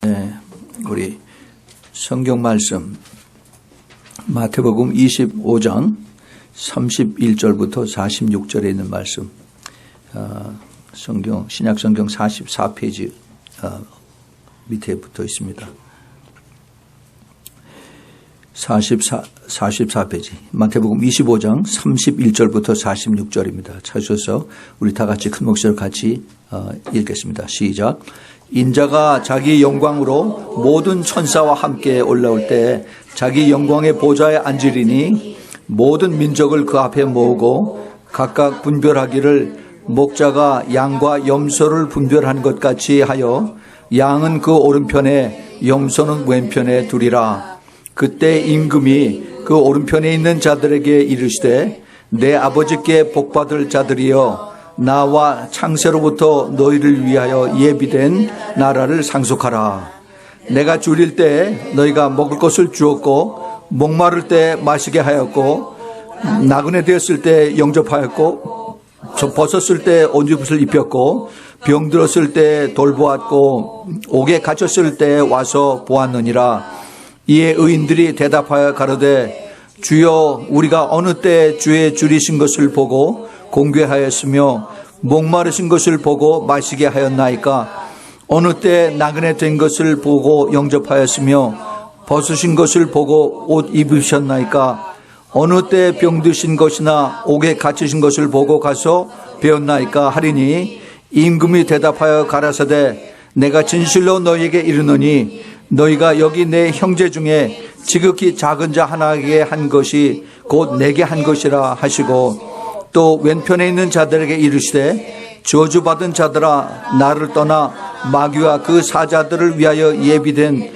네, 우리 성경 말씀 마태복음 25장 31절부터 46절에 있는 말씀, 신약 성경 44페이지 밑에 붙어 있습니다. 44페이지 마태복음 25장 31절부터 46절입니다. 찾으셔서 우리 다 같이 큰 목소리로 같이 읽겠습니다. 시작. 인자가 자기 영광으로 모든 천사와 함께 올라올 때 자기 영광의 보좌에 앉으리니 모든 민족을 그 앞에 모으고 각각 분별하기를 목자가 양과 염소를 분별하는 것 같이 하여 양은 그 오른편에 염소는 왼편에 두리라. 그때 임금이 그 오른편에 있는 자들에게 이르시되 내 아버지께 복받을 자들이여 나와 창세로부터 너희를 위하여 예비된 나라를 상속하라. 내가 줄일 때 너희가 먹을 것을 주었고 목마를 때 마시게 하였고 나그네 되었을 때 영접하였고 벗었을 때 옷을 입혔고 병들었을 때 돌보았고 옥에 갇혔을 때 와서 보았느니라. 이에 의인들이 대답하여 가로되 주여 우리가 어느 때 주의 줄이신 것을 보고 공개하였으며 목마르신 것을 보고 마시게 하였나이까? 어느 때 나그네 된 것을 보고 영접하였으며 벗으신 것을 보고 옷 입으셨나이까? 어느 때 병드신 것이나 옥에 갇히신 것을 보고 가서 배웠나이까? 하리니 임금이 대답하여 가라사대 내가 진실로 너희에게 이르노니 너희가 여기 내 형제 중에 지극히 작은 자 하나에게 한 것이 곧 내게 한 것이라 하시고 또 왼편에 있는 자들에게 이르시되 저주받은 자들아 나를 떠나 마귀와 그 사자들을 위하여 예비된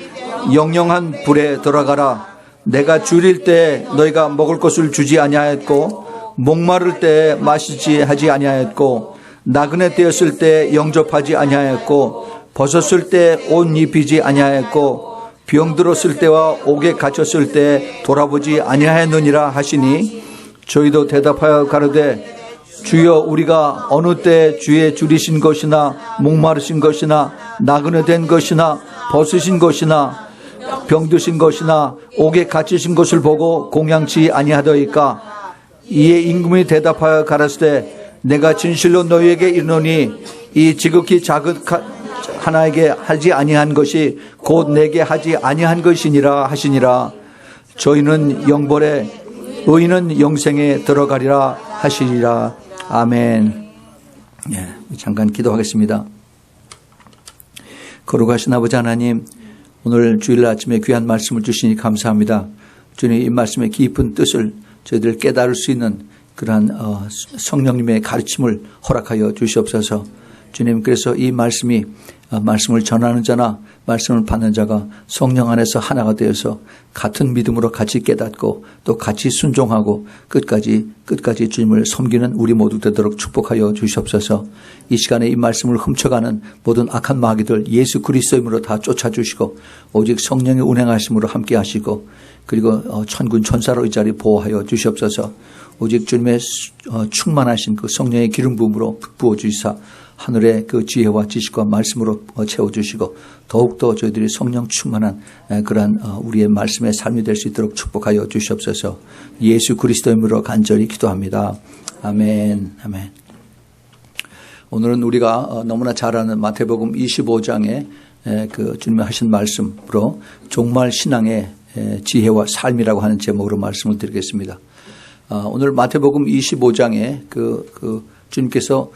영영한 불에 들어가라. 내가 줄일 때 너희가 먹을 것을 주지 아니하였고 목마를 때 마시지 하지 아니하였고 나그네 되었을 때 영접하지 아니하였고 벗었을 때 옷 입히지 아니하였고 병들었을 때와 옥에 갇혔을 때 돌아보지 아니하였느니라 하시니 저희도 대답하여 가로되 주여 우리가 어느 때 주의 줄이신 것이나 목마르신 것이나 나그네 된 것이나 벗으신 것이나 병드신 것이나 옥에 갇히신 것을 보고 공양치 아니하더이까? 이에 임금이 대답하여 가라사대 내가 진실로 너희에게 이르노니 이 지극히 작은 하나에게 하지 아니한 것이 곧 내게 하지 아니한 것이니라 하시니라. 저희는 영벌에 의인은 영생에 들어가리라 하시리라. 아멘. 예, 잠깐 기도하겠습니다. 거룩하신 아버지 하나님, 오늘 주일 아침에 귀한 말씀을 주시니 감사합니다. 주님 이 말씀의 깊은 뜻을 저희들 깨달을 수 있는 그러한 성령님의 가르침을 허락하여 주시옵소서. 주님, 그래서 이 말씀을 전하는 자나 말씀을 받는 자가 성령 안에서 하나가 되어서 같은 믿음으로 같이 깨닫고 또 같이 순종하고 끝까지 주님을 섬기는 우리 모두 되도록 축복하여 주시옵소서. 이 시간에 이 말씀을 훔쳐가는 모든 악한 마귀들 예수 그리스도 이름으로 다 쫓아주시고 오직 성령의 운행하심으로 함께 하시고 그리고 천군 천사로 이 자리 보호하여 주시옵소서. 오직 주님의 충만하신 그 성령의 기름 부음으로 부어주시사 하늘의 그 지혜와 지식과 말씀으로 채워주시고 더욱더 저희들이 성령 충만한 그러한 우리의 말씀의 삶이 될 수 있도록 축복하여 주시옵소서. 예수 그리스도 이름으로 간절히 기도합니다. 아멘. 아멘. 오늘은 우리가 너무나 잘 아는 마태복음 25장의 그 주님이 하신 말씀으로 종말 신앙의 지혜와 삶이라고 하는 제목으로 말씀을 드리겠습니다. 오늘 마태복음 25장에 그 주님께서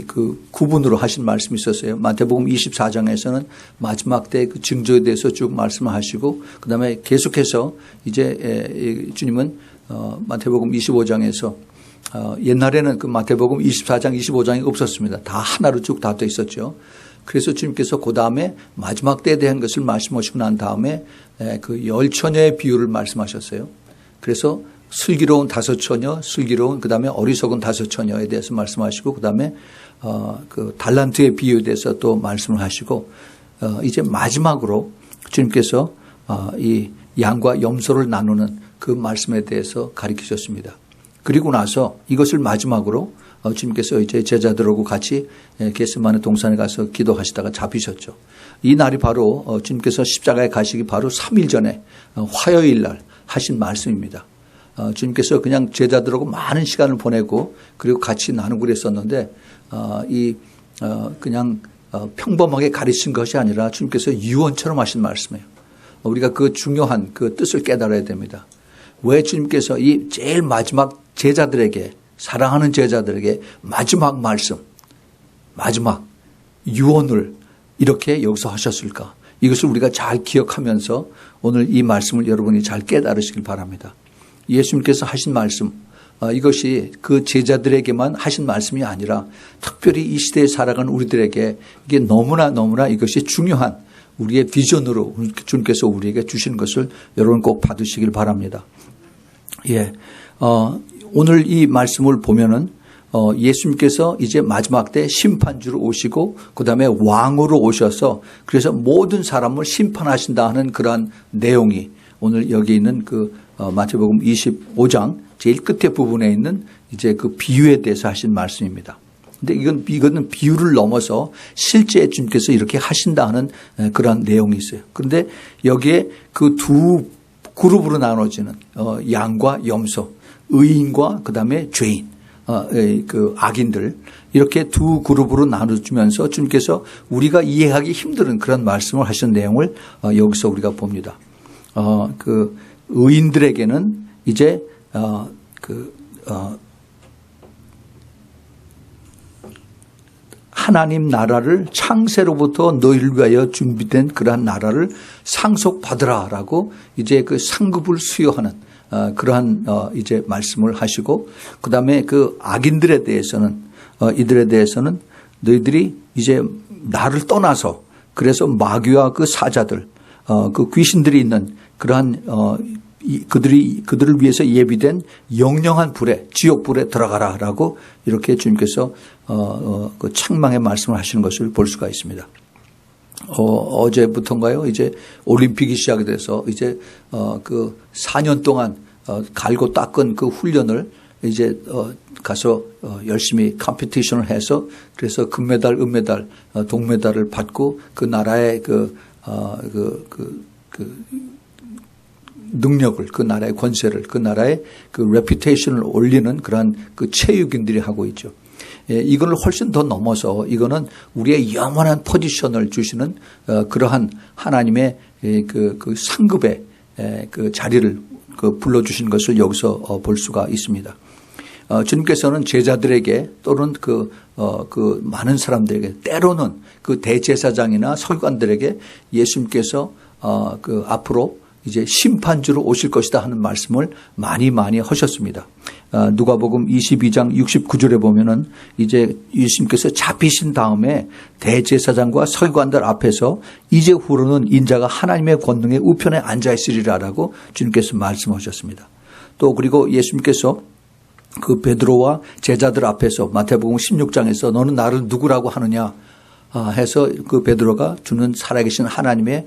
그 구분으로 하신 말씀이 있었어요. 마태복음 24장에서는 마지막 때 그 징조에 대해서 쭉 말씀을 하시고, 그 다음에 계속해서 이제 주님은 마태복음 25장에서 옛날에는 그 마태복음 24장, 25장이 없었습니다. 다 하나로 쭉 다 돼 있었죠. 그래서 주님께서 그 다음에 마지막 때에 대한 것을 말씀하시고 난 다음에 그 열처녀의 비유를 말씀하셨어요. 그래서 슬기로운 5처녀, 슬기로운 그 다음에 어리석은 5처녀에 대해서 말씀하시고 그 다음에 그 달란트의 비유에 대해서 또 말씀을 하시고 이제 마지막으로 주님께서 이 양과 염소를 나누는 그 말씀에 대해서 가르치셨습니다. 그리고 나서 이것을 마지막으로 주님께서 이제 제자들하고 같이 겟세마네 동산에 가서 기도하시다가 잡히셨죠. 이 날이 바로 주님께서 십자가에 가시기 바로 3일 전에 화요일 날 하신 말씀입니다. 주님께서 그냥 제자들하고 많은 시간을 보내고 그리고 같이 나누고 그랬었는데 그냥 평범하게 가르친 것이 아니라 주님께서 유언처럼 하신 말씀이에요. 우리가 그 중요한 그 뜻을 깨달아야 됩니다. 왜 주님께서 이 제일 마지막 제자들에게, 사랑하는 제자들에게 마지막 말씀, 마지막 유언을 이렇게 여기서 하셨을까? 이것을 우리가 잘 기억하면서 오늘 이 말씀을 여러분이 잘 깨달으시길 바랍니다. 예수님께서 하신 말씀, 이것이 그 제자들에게만 하신 말씀이 아니라 특별히 이 시대에 살아가는 우리들에게 이게 너무나 이것이 중요한 우리의 비전으로 주님께서 우리에게 주신 것을 여러분 꼭 받으시길 바랍니다. 예, 오늘 이 말씀을 보면은 예수님께서 이제 마지막 때 심판주로 오시고 그다음에 왕으로 오셔서 그래서 모든 사람을 심판하신다 하는 그러한 내용이 오늘 여기 있는 그 마태복음 25장 제일 끝에 부분에 있는 이제 그 비유에 대해서 하신 말씀입니다. 근데 이거는 비유를 넘어서 실제 주님께서 이렇게 하신다 하는 그런 내용이 있어요. 그런데 여기에 그 두 그룹으로 나눠지는 양과 염소, 의인과 그다음에 죄인, 그 악인들 이렇게 두 그룹으로 나눠주면서 주님께서 우리가 이해하기 힘든 그런 말씀을 하신 내용을 여기서 우리가 봅니다. 그 의인들에게는 이제 하나님 나라를 창세로부터 너희를 위하여 준비된 그러한 나라를 상속받으라라고 이제 그 상급을 수여하는 그러한 이제 말씀을 하시고 그다음에 그 악인들에 대해서는 이들에 대해서는 너희들이 이제 나를 떠나서 그래서 마귀와 그 사자들 그 귀신들이 있는 그러한 그들을 위해서 예비된 영영한 불에 지옥 불에 들어가라라고 이렇게 주님께서 그 책망의 말씀을 하시는 것을 볼 수가 있습니다. 어제부터인가요? 이제 올림픽이 시작이 돼서 이제 그 4년 동안 갈고 닦은 그 훈련을 이제 가서 열심히 컴피티션을 해서 그래서 금메달, 은메달, 동메달을 받고 그 나라의 능력을, 그 나라의 권세를, 그 나라의 그 레퓨테이션을 올리는 그러한 그 체육인들이 하고 있죠. 예, 이걸 훨씬 더 넘어서 이거는 우리의 영원한 포지션을 주시는 그러한 하나님의 그 상급의 그 자리를 불러주신 것을 여기서 볼 수가 있습니다. 주님께서는 제자들에게 또는 그 많은 사람들에게 때로는 그 대제사장이나 서기관들에게 예수님께서 그 앞으로 이제 심판주로 오실 것이다 하는 말씀을 많이 하셨습니다. 누가복음 22장 69절에 보면은 이제 예수님께서 잡히신 다음에 대제사장과 서기관들 앞에서 이제 후로는 인자가 하나님의 권능의 우편에 앉아 있으리라라고 주님께서 말씀하셨습니다. 또 그리고 예수님께서 그 베드로와 제자들 앞에서 마태복음 16장에서 너는 나를 누구라고 하느냐 해서 그 베드로가 주는 살아계신 하나님의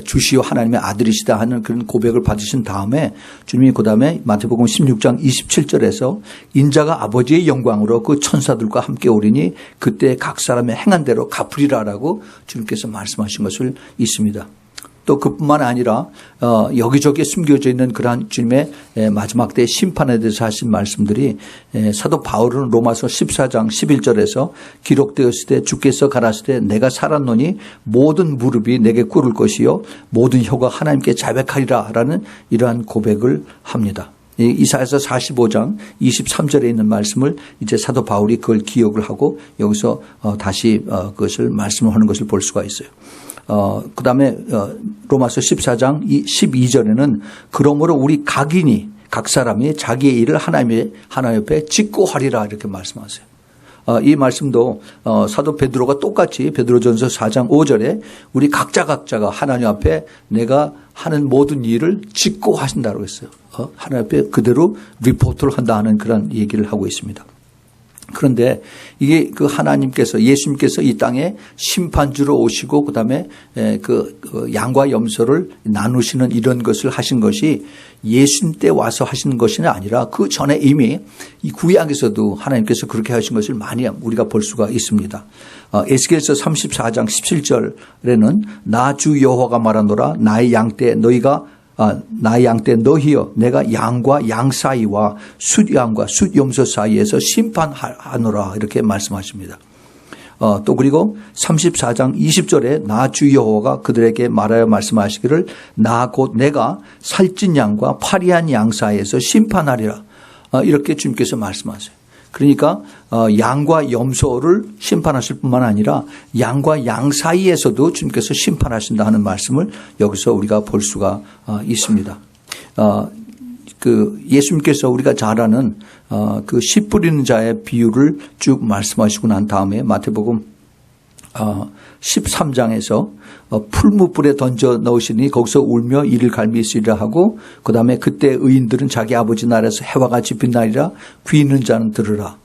주시오 하나님의 아들이시다 하는 그런 고백을 받으신 다음에 주님이 그 다음에 마태복음 16장 27절에서 인자가 아버지의 영광으로 그 천사들과 함께 오리니 그때 각 사람의 행한 대로 갚으리라라고 주님께서 말씀하신 것을 있습니다. 또 그뿐만 아니라 여기저기 숨겨져 있는 그러한 주님의 마지막 때 심판에 대해서 하신 말씀들이 사도 바울은 로마서 14장 11절에서 기록되었을 때 주께서 가라사대 내가 살았노니 모든 무릎이 내게 꿇을 것이요 모든 혀가 하나님께 자백하리라 라는 이러한 고백을 합니다. 이사야서 45장 23절에 있는 말씀을 이제 사도 바울이 그걸 기억을 하고 여기서 다시 그것을 말씀을 하는 것을 볼 수가 있어요. 그 다음에 로마서 14장 12절에는 그러므로 우리 각 사람이 자기의 일을 하나님 옆에 짓고 하리라 이렇게 말씀하세요. 이 말씀도 사도 베드로가 똑같이 베드로전서 4장 5절에 우리 각자가 하나님 앞에 내가 하는 모든 일을 짓고 하신다고 했어요. 하나님 앞에 그대로 리포트를 한다 하는 그런 얘기를 하고 있습니다. 그런데 이게 그 하나님께서 예수님께서 이 땅에 심판주로 오시고 그다음에 그 양과 염소를 나누시는 이런 것을 하신 것이 예수님 때 와서 하신 것이 아니라 그 전에 이미 이 구약에서도 하나님께서 그렇게 하신 것을 많이 우리가 볼 수가 있습니다. 에스겔서 34장 17절에는 나 주 여호와가 말하노라 나의 양 때 너희가 나의 양 때 너희여 내가 양과 양 사이와 숫양과 숫염소 사이에서 심판하노라 이렇게 말씀하십니다. 또 그리고 34장 20절에 나 주 여호와가 그들에게 말하여 말씀하시기를 나 곧 내가 살찐 양과 파리한 양 사이에서 심판하리라 이렇게 주님께서 말씀하세요. 그러니까 양과 염소를 심판하실 뿐만 아니라 양과 양 사이에서도 주님께서 심판하신다 하는 말씀을 여기서 우리가 볼 수가 있습니다. 그 예수님께서 우리가 잘 아는 그 씨 뿌리는 자의 비유를 쭉 말씀하시고 난 다음에 마태복음 13장에서 풀무불에 던져 넣으시니 거기서 울며 이를 갈미 있으리라 하고 그다음에 그때 의인들은 자기 아버지 나라에서 해와 같이 빛나리라 귀 있는 자는 들으라.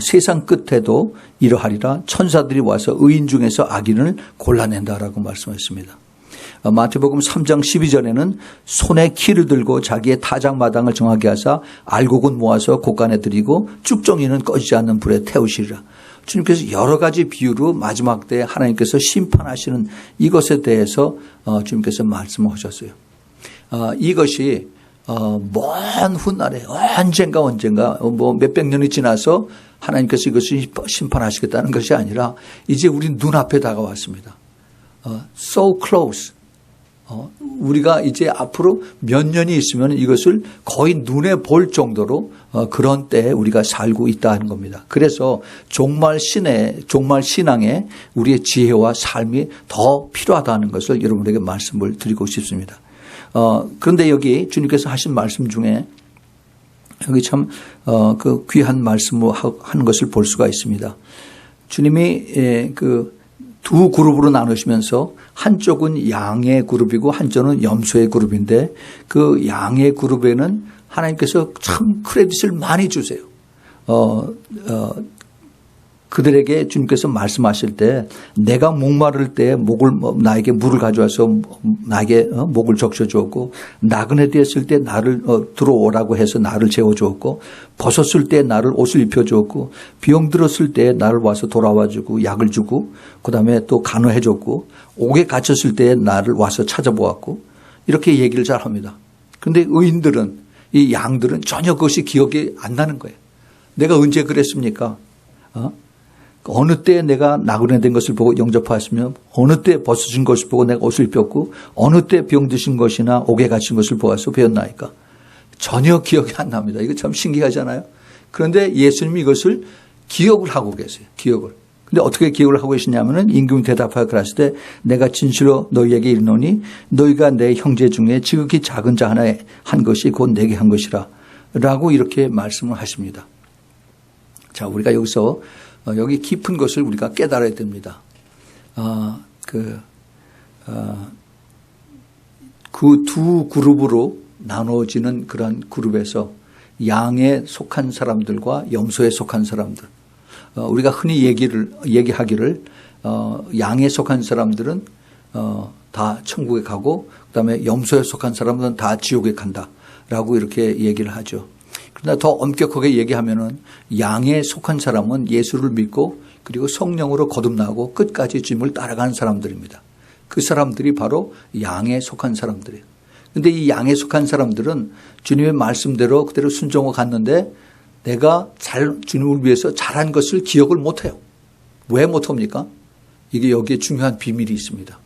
세상 끝에도 이러하리라. 천사들이 와서 의인 중에서 악인을 골라낸다라고 말씀하셨습니다. 마태복음 3장 12절에는 손에 키를 들고 자기의 타작마당을 정하게 하사 알곡은 모아서 곳간에 들이고 쭉정이는 꺼지지 않는 불에 태우시리라. 주님께서 여러 가지 비유로 마지막 때에 하나님께서 심판하시는 이것에 대해서 주님께서 말씀하셨어요. 이것이 먼 훗날에 언젠가 뭐 몇백 년이 지나서 하나님께서 이것을 심판하시겠다는 것이 아니라 이제 우리 눈앞에 다가왔습니다. So close. 우리가 이제 앞으로 몇 년이 있으면 이것을 거의 눈에 볼 정도로 그런 때에 우리가 살고 있다 하는 겁니다. 그래서 종말 신앙에 우리의 지혜와 삶이 더 필요하다는 것을 여러분에게 말씀을 드리고 싶습니다. 그런데 여기 주님께서 하신 말씀 중에 여기 참 그 귀한 말씀을 하는 것을 볼 수가 있습니다. 주님이 그 두 그룹으로 나누시면서 한쪽은 양의 그룹이고 한쪽은 염소의 그룹인데 그 양의 그룹에는 하나님께서 참 크레딧을 많이 주세요. 그들에게 주님께서 말씀하실 때 내가 목마를 때 나에게 물을 가져와서 나에게 목을 적셔주었고 나그네 되었을 때 나를 들어오라고 해서 나를 재워주었고 벗었을 때 나를 옷을 입혀주었고 병 들었을 때 나를 와서 돌아와주고 약을 주고 그다음에 또 간호해줬고 옥에 갇혔을 때 나를 와서 찾아보았고 이렇게 얘기를 잘합니다. 그런데 의인들은 이 양들은 전혀 그것이 기억이 안 나는 거예요. 내가 언제 그랬습니까? 어느 때 내가 나그네 된 것을 보고 영접하시며 어느 때 벗어진 것을 보고 내가 옷을 입혔고 어느 때 병 드신 것이나 옥에 갇힌 것을 보아서 배웠나이까? 전혀 기억이 안 납니다. 이거 참 신기하잖아요. 그런데 예수님이 이것을 기억을 하고 계세요. 기억을. 근데 어떻게 기억을 하고 계시냐면은 임금이 대답하여 그랬을 때 내가 진실로 너희에게 이르노니 너희가 내 형제 중에 지극히 작은 자 하나에 한 것이 곧 내게 한 것이라 라고 이렇게 말씀을 하십니다. 자, 우리가 여기서 여기 깊은 것을 우리가 깨달아야 됩니다. 그 두 그룹으로 나눠지는 그런 그룹에서 양에 속한 사람들과 염소에 속한 사람들. 우리가 흔히 얘기하기를 양에 속한 사람들은 다 천국에 가고 그다음에 염소에 속한 사람들은 다 지옥에 간다라고 이렇게 얘기를 하죠. 그러나 더 엄격하게 얘기하면은 양에 속한 사람은 예수를 믿고 그리고 성령으로 거듭나고 끝까지 주님을 따라가는 사람들입니다. 그 사람들이 바로 양에 속한 사람들이에요. 그런데 이 양에 속한 사람들은 주님의 말씀대로 그대로 순종하고 갔는데 내가 주님을 위해서 잘한 것을 기억을 못해요. 왜 못합니까? 이게 여기에 중요한 비밀이 있습니다.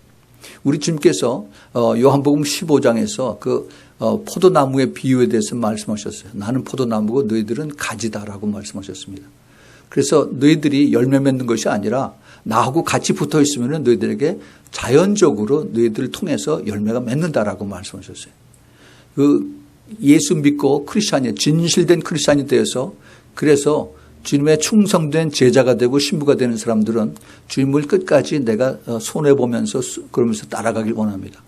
우리 주님께서 요한복음 15장에서 그 포도나무의 비유에 대해서 말씀하셨어요. 나는 포도나무고 너희들은 가지다라고 말씀하셨습니다. 그래서 너희들이 열매 맺는 것이 아니라 나하고 같이 붙어 있으면 너희들에게 자연적으로 너희들을 통해서 열매가 맺는다라고 말씀하셨어요. 그 예수 믿고 크리스찬이 진실된 크리스찬이 되어서 그래서 주님의 충성된 제자가 되고 신부가 되는 사람들은 주님을 끝까지 내가 손해보면서 그러면서 따라가길 원합니다.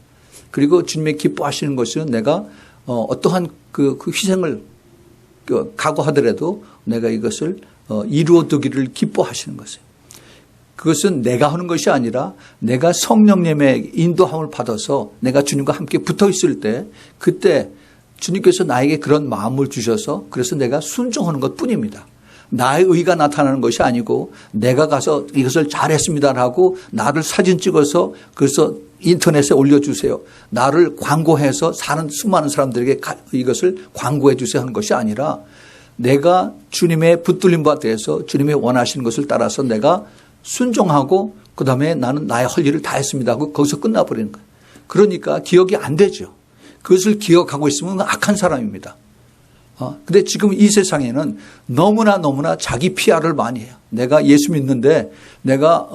그리고 주님의 기뻐하시는 것은 내가 어떠한 그 희생을 각오하더라도 내가 이것을 이루어두기를 기뻐하시는 것이에요. 그것은 내가 하는 것이 아니라 내가 성령님의 인도함을 받아서 내가 주님과 함께 붙어 있을 때 그때 주님께서 나에게 그런 마음을 주셔서 그래서 내가 순종하는 것 뿐입니다. 나의 의가 나타나는 것이 아니고 내가 가서 이것을 잘했습니다라고 나를 사진 찍어서 그래서 인터넷에 올려주세요. 나를 광고해서 사는 수많은 사람들에게 이것을 광고해 주세요 하는 것이 아니라 내가 주님의 붙들림과 대해서 주님의 원하시는 것을 따라서 내가 순종하고 그다음에 나는 나의 할 일을 다 했습니다 하고 거기서 끝나버리는 거예요. 그러니까 기억이 안 되죠. 그것을 기억하고 있으면 악한 사람입니다. 근데 지금 이 세상에는 너무나 자기 PR을 많이 해요. 내가 예수 믿는데 내가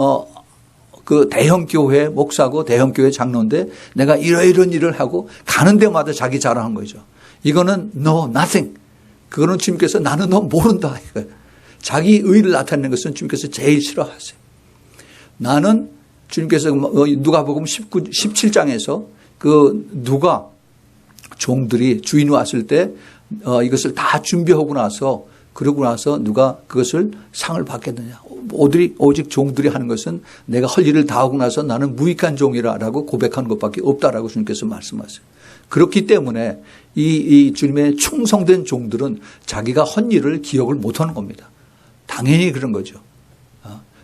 그 대형 교회 목사고 대형 교회 장로인데 내가 이런 일을 하고 가는 데마다 자기 자랑한 거죠. 이거는 no, nothing. 그거는 주님께서 나는 너 모른다. 자기 의를 나타내는 것은 주님께서 제일 싫어하세요. 나는 주님께서 누가복음 17장에서 그 누가 종들이 주인이 왔을 때 이것을 다 준비하고 나서 그러고 나서 누가 그것을 상을 받겠느냐. 오직 종들이 하는 것은 내가 할 일을 다 하고 나서 나는 무익한 종이라고 고백하는 것밖에 없다라고 주님께서 말씀하세요. 그렇기 때문에 이 주님의 충성된 종들은 자기가 한 일을 기억을 못하는 겁니다. 당연히 그런 거죠.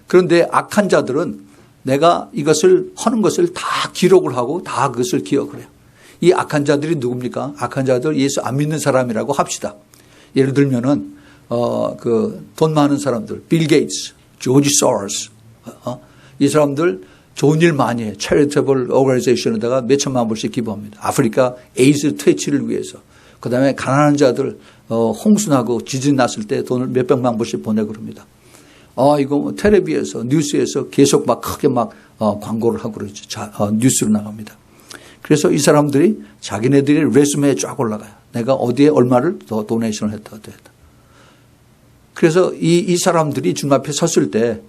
그런데 악한 자들은 내가 이것을 하는 것을 다 기록을 하고 다 그것을 기억을 해요. 이 악한 자들이 누굽니까? 악한 자들 예수 안 믿는 사람이라고 합시다. 예를 들면은 그 돈 많은 사람들, 빌 게이츠, 조지 소로스, 이 사람들 좋은 일 많이 해. 체리터블 오거니제이션에다가 몇 천만 불씩 기부합니다. 아프리카 에이즈 퇴치를 위해서. 그다음에 가난한 자들 홍수나고 지진 났을 때 돈을 몇백만 불씩 보내고 그럽니다. 이거 텔레비에서 뉴스에서 계속 막 크게 막 광고를 하고 그러죠. 뉴스로 나갑니다. 그래서 이 사람들이 자기네들이 레sume에 쫙 올라가요. 내가 어디에 얼마를 더 도네이션을 했다. 그래서 이 사람들이 주님 앞에 섰을 때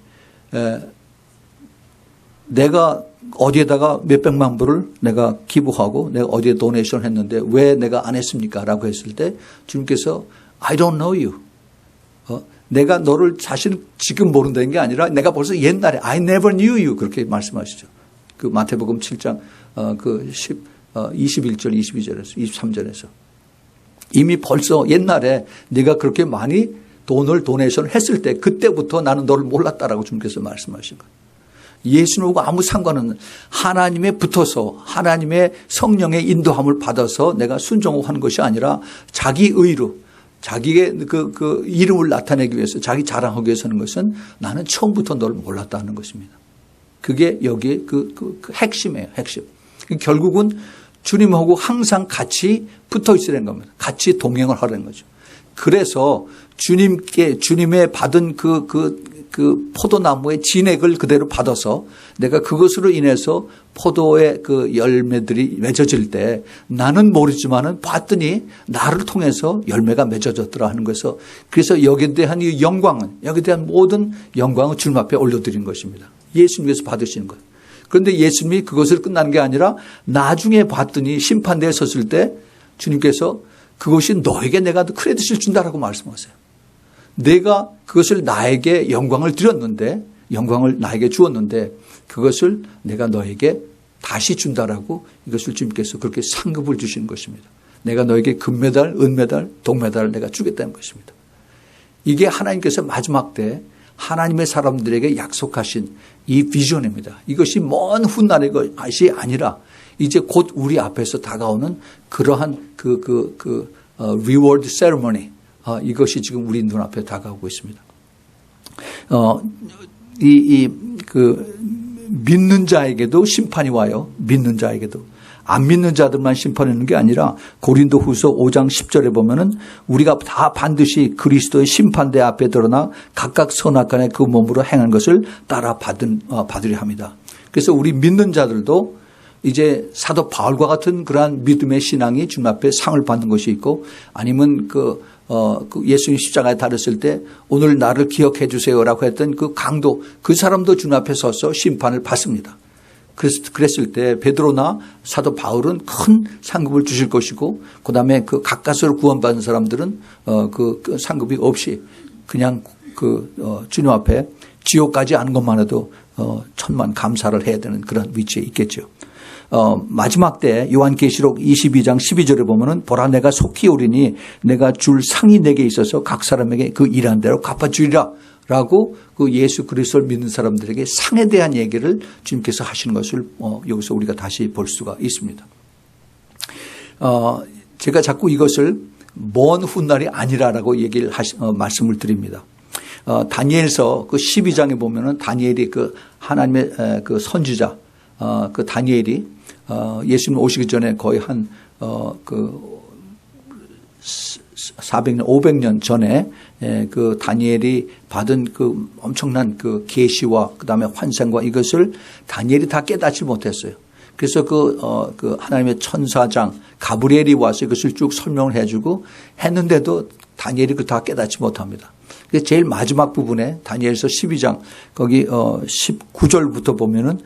내가 어디에다가 몇백만 불을 내가 기부하고 내가 어디에 도네이션을 했는데 왜 내가 안 했습니까? 라고 했을 때 주님께서 I don't know you. 내가 너를 사실 지금 모른다는 게 아니라 내가 벌써 옛날에 I never knew you 그렇게 말씀하시죠. 그 마태복음 7장 21절 22절에서 23절에서 이미 벌써 옛날에 네가 그렇게 많이 돈을 도네이션 했을 때 그때부터 나는 너를 몰랐다라고 주님께서 말씀하신 거예요. 예수님하고 아무 상관은 하나님에 붙어서 하나님의 성령의 인도함을 받아서 내가 순종하고 하는 것이 아니라 자기 의로 자기의 그 이름을 나타내기 위해서 자기 자랑하기 위해서 하는 것은 나는 처음부터 너를 몰랐다는 것입니다. 그게 여기에 그 핵심이에요. 핵심. 결국은 주님하고 항상 같이 붙어 있으라는 겁니다. 같이 동행을 하라는 거죠. 그래서 주님의 받은 그 포도나무의 진액을 그대로 받아서 내가 그것으로 인해서 포도의 그 열매들이 맺어질 때 나는 모르지만은 봤더니 나를 통해서 열매가 맺어졌더라 하는 것에서 그래서 여기에 대한 이 영광은 여기에 대한 모든 영광을 주님 앞에 올려드린 것입니다. 예수님께서 받으시는 거예요. 그런데 예수님이 그것을 끝난 게 아니라 나중에 봤더니 심판대에 섰을 때 주님께서 그것이 너에게 내가 크레딧을 준다라고 말씀하세요. 내가 그것을 나에게 영광을 드렸는데 영광을 나에게 주었는데 그것을 내가 너에게 다시 준다라고 이것을 주님께서 그렇게 상급을 주시는 것입니다. 내가 너에게 금메달, 은메달, 동메달을 내가 주겠다는 것입니다. 이게 하나님께서 마지막 때 하나님의 사람들에게 약속하신 이 비전입니다. 이것이 먼 훗날의 것이 아니라 이제 곧 우리 앞에서 다가오는 그러한 reward ceremony 이것이 지금 우리 눈앞에 다가오고 있습니다. 믿는 자에게도 심판이 와요. 믿는 자에게도. 안 믿는 자들만 심판하는 게 아니라 고린도후서 5장 10절에 보면은 우리가 다 반드시 그리스도의 심판대 앞에 드러나 각각 선악간에 그 몸으로 행한 것을 따라 받으려 합니다. 그래서 우리 믿는 자들도 이제 사도 바울과 같은 그러한 믿음의 신앙이 주님 앞에 상을 받는 것이 있고 아니면 그 예수님 십자가에 달렸을 때 오늘 나를 기억해 주세요라고 했던 그 강도 그 사람도 주님 앞에 서서 심판을 받습니다. 그랬을 때 베드로나 사도 바울은 큰 상급을 주실 것이고 그다음에 그 가까스로 구원받은 사람들은 그 상급이 없이 그냥 주님 앞에 지옥까지 안 것만 해도 천만 감사를 해야 되는 그런 위치에 있겠죠. 마지막 때 요한계시록 22장 12절에 보면은 보라 내가 속히 오리니 내가 줄 상이 내게 있어서 각 사람에게 그 일한 대로 갚아주리라 라고 그 예수 그리스도를 믿는 사람들에게 상에 대한 얘기를 주님께서 하시는 것을 여기서 우리가 다시 볼 수가 있습니다. 제가 자꾸 이것을 먼 훗날이 아니라라고 말씀을 드립니다. 다니엘서 그 12장에 보면은 다니엘이 그 하나님의 그 선지자 그 다니엘이 예수님 오시기 전에 거의 한 400년, 500년 전에 그 다니엘이 받은 그 엄청난 그 계시와 그다음에 환상과 이것을 다니엘이 다 깨닫지 못했어요. 그래서 그 하나님의 천사장 가브리엘이 와서 이것을 쭉 설명을 해주고 했는데도 다니엘이 그 다 깨닫지 못합니다. 제일 마지막 부분에 다니엘서 12장 거기 19절부터 보면은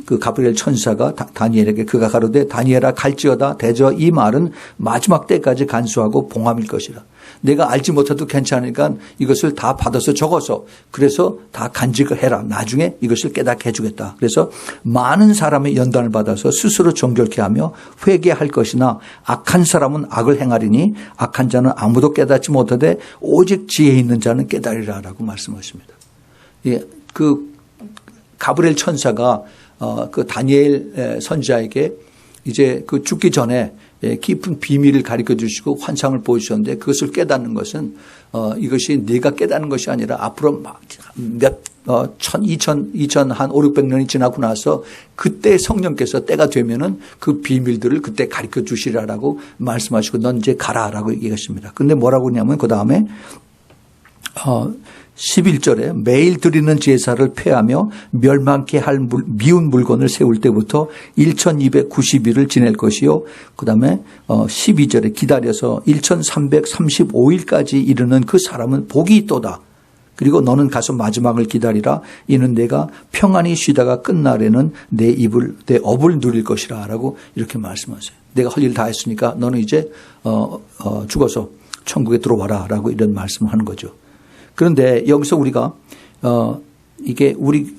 그 가브리엘 천사가 다니엘에게 그가 가로되 다니엘아 갈지어다 대저 이 말은 마지막 때까지 간수하고 봉함일 것이라. 내가 알지 못해도 괜찮으니까 이것을 다 받아서 적어서 그래서 다 간직을 해라. 나중에 이것을 깨닫게 해주겠다. 그래서 많은 사람의 연단을 받아서 스스로 정결케 하며 회개할 것이나 악한 사람은 악을 행하리니 악한 자는 아무도 깨닫지 못하되 오직 지혜 있는 자는 깨달으리라라고 말씀하십니다. 예, 그 가브리엘 천사가 그 다니엘 선지자에게 이제 그 죽기 전에 깊은 비밀을 가르쳐 주시고 환상을 보여주셨는데 그것을 깨닫는 것은 이것이 네가 깨닫는 것이 아니라 앞으로 한 5,600년이 지나고 나서 그때 성령께서 때가 되면은 그 비밀들을 그때 가르쳐 주시라라고 말씀하시고 넌 이제 가라라고 얘기하십니다. 근데 뭐라고 하냐면 그 다음에 11절에 매일 드리는 제사를 폐하며 멸망케 할 미운 물건을 세울 때부터 1290일을 지낼 것이요. 그 다음에 12절에 기다려서 1335일까지 이르는 그 사람은 복이 있도다. 그리고 너는 가서 마지막을 기다리라. 이는 내가 평안히 쉬다가 끝날에는 내 업을 누릴 것이라 라고 이렇게 말씀하세요. 내가 할 일 다 했으니까 너는 이제 죽어서 천국에 들어와라 라고 이런 말씀을 하는 거죠. 그런데 여기서 우리가 이게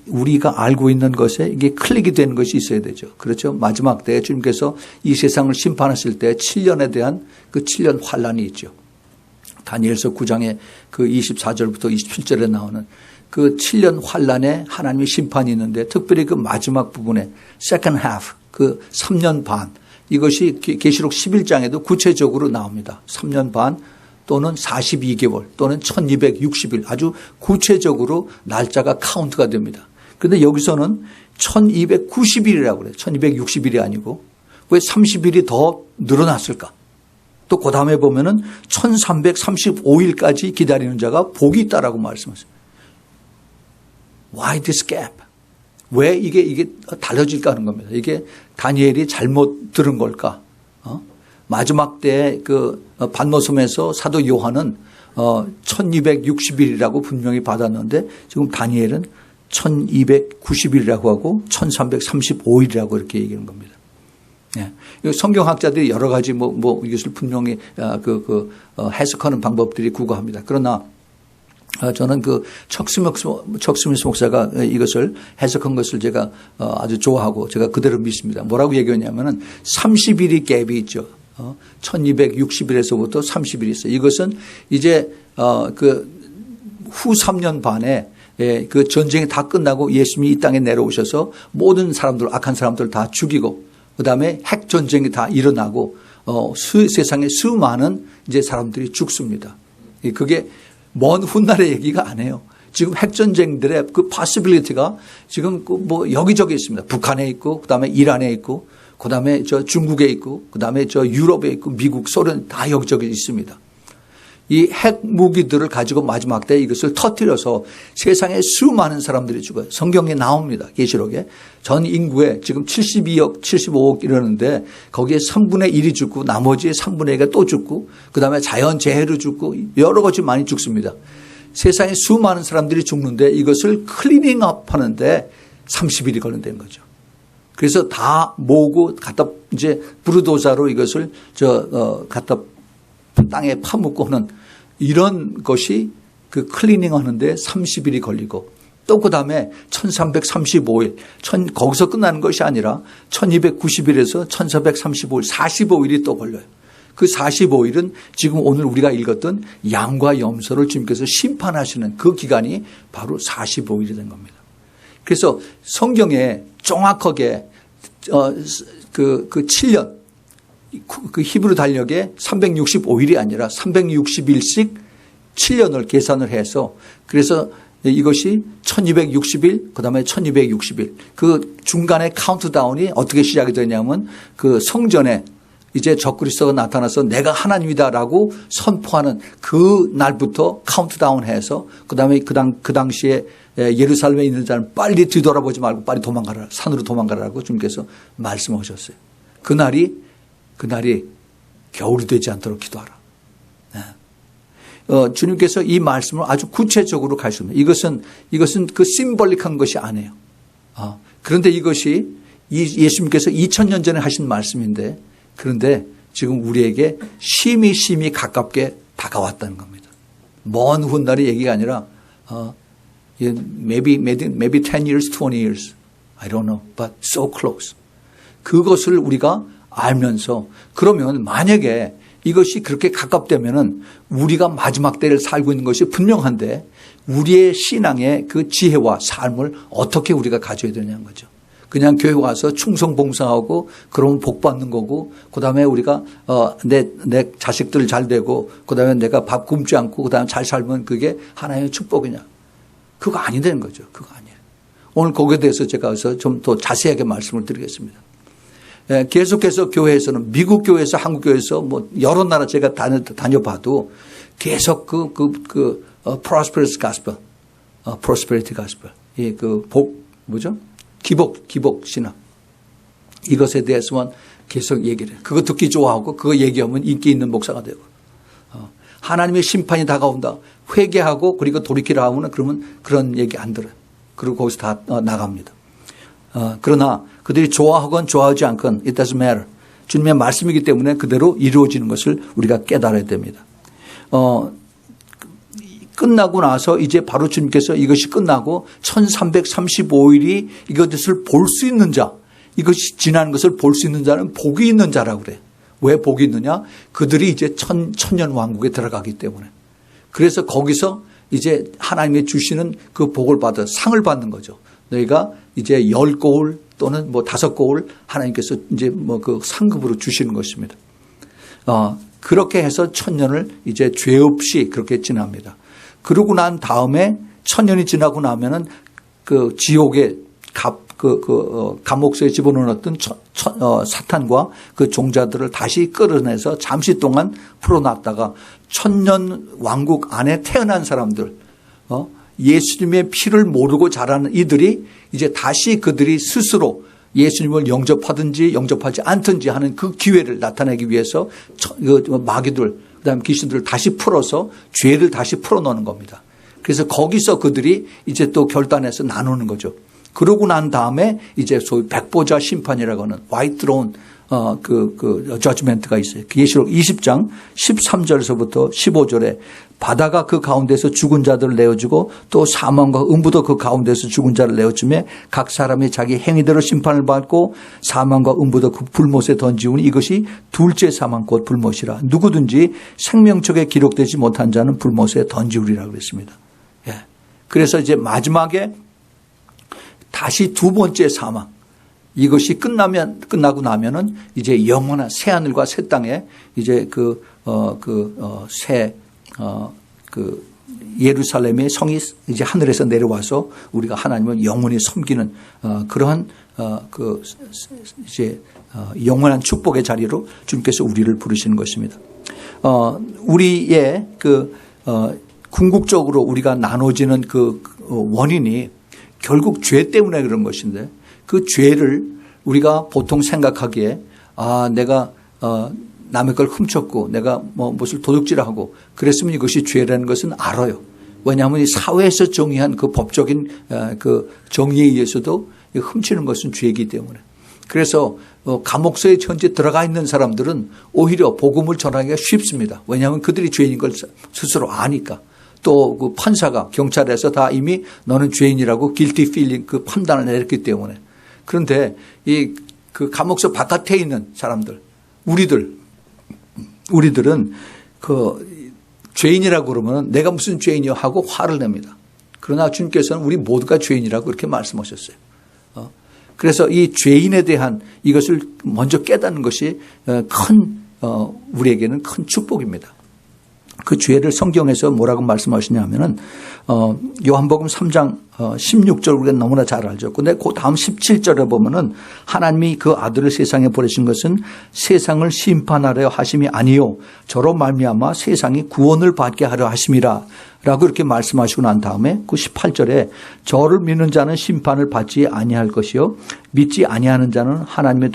우리가 알고 있는 것에 이게 클릭이 되는 것이 있어야 되죠. 그렇죠. 마지막 때 주님께서 이 세상을 심판하실 때 7년에 대한 그 7년 환란이 있죠. 다니엘서 9장에 그 24절부터 27절에 나오는 그 7년 환란에 하나님의 심판이 있는데 특별히 그 마지막 부분에 second half 그 3년 반 이것이 계시록 11장에도 구체적으로 나옵니다. 3년 반 또는 42개월 또는 1260일 아주 구체적으로 날짜가 카운트가 됩니다. 그런데 여기서는 1290일이라고 그래요. 1260일이 아니고 왜 30일이 더 늘어났을까? 또 그 다음에 보면은 1335일까지 기다리는 자가 복이 있다라고 말씀하세요. Why this gap? 왜 이게 달라질까 하는 겁니다. 이게 다니엘이 잘못 들은 걸까? 마지막 때 그 반모섬에서 사도 요한은 1260일이라고 분명히 받았는데 지금 다니엘은 1290일이라고 하고 1335일이라고 이렇게 얘기하는 겁니다. 예. 성경학자들이 여러 가지 이것을 분명히 해석하는 방법들이 구가합니다. 그러나 저는 그 척스미스 목사가 이것을 해석한 것을 제가 아주 좋아하고 제가 그대로 믿습니다. 뭐라고 얘기했냐면은 30일이 갭이 있죠. 1260일에서부터 30일이 있어요. 이것은 이제 그 후 3년 반에 그 전쟁이 다 끝나고 예수님이 이 땅에 내려오셔서 모든 사람들 악한 사람들 다 죽이고 그다음에 핵 전쟁이 다 일어나고 세상에 수많은 이제 사람들이 죽습니다. 그게 먼 훗날의 얘기가 아니에요. 지금 핵 전쟁들의 그 possibility가 지금 여기저기 있습니다. 북한에 있고 그다음에 이란에 있고 그다음에 중국에 있고 그다음에 유럽에 있고 미국, 소련 다 여기저기 있습니다. 이 핵 무기들을 가지고 마지막 때 이것을 터뜨려서 세상에 수많은 사람들이 죽어요. 성경에 나옵니다. 계시록에. 전 인구에 지금 72억, 75억 이러는데 거기에 3분의 1이 죽고 나머지 3분의 1가 또 죽고 그다음에 자연재해로 죽고 여러 가지 많이 죽습니다. 세상에 수많은 사람들이 죽는데 이것을 클리닝업 하는데 30일이 걸린다는 거죠. 그래서 다 모으고 갖다 이제 부르도자로 이것을 갖다 땅에 파묻고 하는 이런 것이 그 클리닝 하는데 30일이 걸리고 또 그 다음에 1335일, 거기서 끝나는 것이 아니라 1290일에서 1435일, 45일이 또 걸려요. 그 45일은 지금 오늘 우리가 읽었던 양과 염소를 주님께서 심판하시는 그 기간이 바로 45일이 된 겁니다. 그래서 성경에 정확하게 그 7년, 그 히브리 달력에 365일이 아니라 360일씩 7년을 계산을 해서 그래서 이것이 1260일, 그 다음에 1260일. 그 중간에 카운트다운이 어떻게 시작이 되냐면 그 성전에 이제 적그리스도가 나타나서 내가 하나님이다라고 선포하는 그 날부터 카운트다운 해서 그 다음에 그 당시에 예루살렘에 있는 자는 빨리 뒤돌아보지 말고 빨리 도망가라. 산으로 도망가라고 주님께서 말씀하셨어요. 그날이 겨울이 되지 않도록 기도하라. 주님께서 이 말씀을 아주 구체적으로 가르칩니다. 이것은 그 심벌릭한 것이 아니에요. 그런데 이것이 예수님께서 2000년 전에 하신 말씀인데 그런데 지금 우리에게 심히 가깝게 다가왔다는 겁니다. 먼 훗날의 얘기가 아니라 maybe 10 years, 20 years. I don't know, but so close. 그것을 우리가 알면서 그러면 만약에 이것이 그렇게 가깝다면은 우리가 마지막 때를 살고 있는 것이 분명한데 우리의 신앙의 그 지혜와 삶을 어떻게 우리가 가져야 되냐는 거죠. 그냥 교회 와서 충성봉사하고 그러면 복 받는 거고 그다음에 우리가 내 자식들 잘 되고 그다음에 내가 밥 굶지 않고 그다음에 잘 살면 그게 하나님의 축복이냐. 그거 아니라는 거죠. 그거 아니에요. 오늘 거기에 대해서 제가 좀 더 자세하게 말씀을 드리겠습니다. 계속해서 교회에서는 미국 교회에서 한국 교회에서 뭐 여러 나라 제가 다녀봐도 계속 prosperity gospel, prosperity gospel, 기복 신앙 이것에 대해서만 계속 얘기를 해요. 그거 듣기 좋아하고 그거 얘기하면 인기 있는 목사가 되고 하나님의 심판이 다가온다 회개하고 그리고 돌이키라 하면 그러면 그런 얘기 안 들어요. 그리고 거기서 다 나갑니다. 그러나 그들이 좋아하건 좋아하지 않건 it doesn't matter. 주님의 말씀이기 때문에 그대로 이루어지는 것을 우리가 깨달아야 됩니다. 끝나고 나서 이제 바로 주님께서 이것이 끝나고 1335일이 이것을 볼 수 있는 자, 이것이 지난 것을 볼 수 있는 자는 복이 있는 자라고 그래요. 왜 복이 있느냐? 그들이 이제 천년 왕국에 들어가기 때문에. 그래서 거기서 이제 하나님이 주시는 그 복을 받아 상을 받는 거죠. 너희가 이제 10고울 또는 뭐 5고울 하나님께서 이제 뭐 그 상급으로 주시는 것입니다. 그렇게 해서 1000년을 이제 죄 없이 그렇게 지납니다. 그러고 난 다음에 1000년이 지나고 나면은 그 지옥의 감옥소에 집어넣었던 사탄과 그 종자들을 다시 끌어내서 잠시 동안 풀어놨다가 1000년 왕국 안에 태어난 사람들, 예수님의 피를 모르고 자라는 이들이 이제 다시 그들이 스스로 예수님을 영접하든지 영접하지 않든지 하는 그 기회를 나타내기 위해서 마귀들, 그다음에 귀신들을 다시 풀어서 죄를 다시 풀어놓는 겁니다. 그래서 거기서 그들이 이제 또 결단해서 나누는 거죠. 그러고 난 다음에 이제 소위 백보자 심판이라고 하는 화이트 드론 저지멘트가 있어요. 계시록 20장 13절에서부터 15절에 바다가 그 가운데서 죽은 자들을 내어주고 또 사망과 음부도 그 가운데서 죽은 자를 내어주매 각 사람이 자기 행위대로 심판을 받고 사망과 음부도 그 불못에 던지우니 이것이 둘째 사망 곧 불못이라. 누구든지 생명책에 기록되지 못한 자는 불못에 던지우리라고 그랬습니다. 예. 그래서 이제 마지막에 다시 두 번째 사망. 이것이 끝나고 나면은 이제 영원한 새하늘과 새 땅에 이제 예루살렘의 성이 이제 하늘에서 내려와서 우리가 하나님을 영원히 섬기는 그러한 이제 영원한 축복의 자리로 주님께서 우리를 부르시는 것입니다. 우리의 궁극적으로 우리가 나눠지는 그 원인이 결국 죄 때문에 그런 것인데 그 죄를 우리가 보통 생각하기에 내가 남의 걸 훔쳤고 내가 뭐 무엇을 도둑질하고 그랬으면 이것이 죄라는 것은 알아요. 왜냐하면 이 사회에서 정의한 그 법적인 그 정의에 의해서도 훔치는 것은 죄이기 때문에. 그래서 감옥소에 현재 들어가 있는 사람들은 오히려 복음을 전하기가 쉽습니다. 왜냐하면 그들이 죄인인 걸 스스로 아니까. 또 그 판사가 경찰에서 다 이미 너는 죄인이라고 guilty feeling 그 판단을 내렸기 때문에. 그런데 그 감옥서 바깥에 있는 사람들, 우리들은 그 죄인이라고 그러면 내가 무슨 죄인이요 하고 화를 냅니다. 그러나 주님께서는 우리 모두가 죄인이라고 그렇게 말씀하셨어요. 그래서 이 죄인에 대한 이것을 먼저 깨닫는 것이 우리에게는 큰 축복입니다. 그 죄를 성경에서 뭐라고 말씀하시냐면은 요한복음 3장 16절 우리가 너무나 잘 알죠. 근데 그 다음 17절에 보면은 하나님이 그 아들을 세상에 보내신 것은 세상을 심판하려 하심이 아니요 저로 말미암아 세상이 구원을 받게 하려 하심이라 라고 이렇게 말씀하시고 난 다음에 그 18절에 저를 믿는 자는 심판을 받지 아니할 것이요 믿지 아니하는 자는 하나님의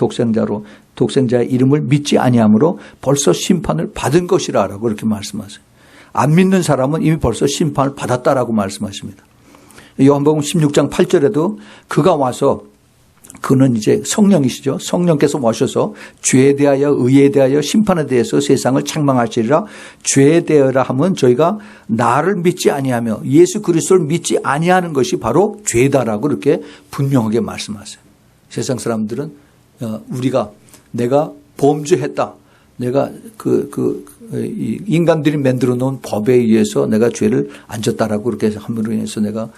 독생자의 이름을 믿지 아니함으로 벌써 심판을 받은 것이라고 이렇게 말씀하세요. 안 믿는 사람은 이미 벌써 심판을 받았다라고 말씀하십니다. 요한복음 16장 8절에도 그가 와서 그는 이제 성령이시죠. 성령께서 오셔서 죄에 대하여 의에 대하여 심판에 대해서 세상을 책망하시리라. 죄에 대하여라 하면 저희가 나를 믿지 아니하며 예수 그리스도를 믿지 아니하는 것이 바로 죄다라고 이렇게 분명하게 말씀하세요. 세상 사람들은 내가 범죄했다. 내가 인간들이 만들어 놓은 법에 의해서 내가 죄를 안 졌다라고 그렇게 함으로 인해서 내가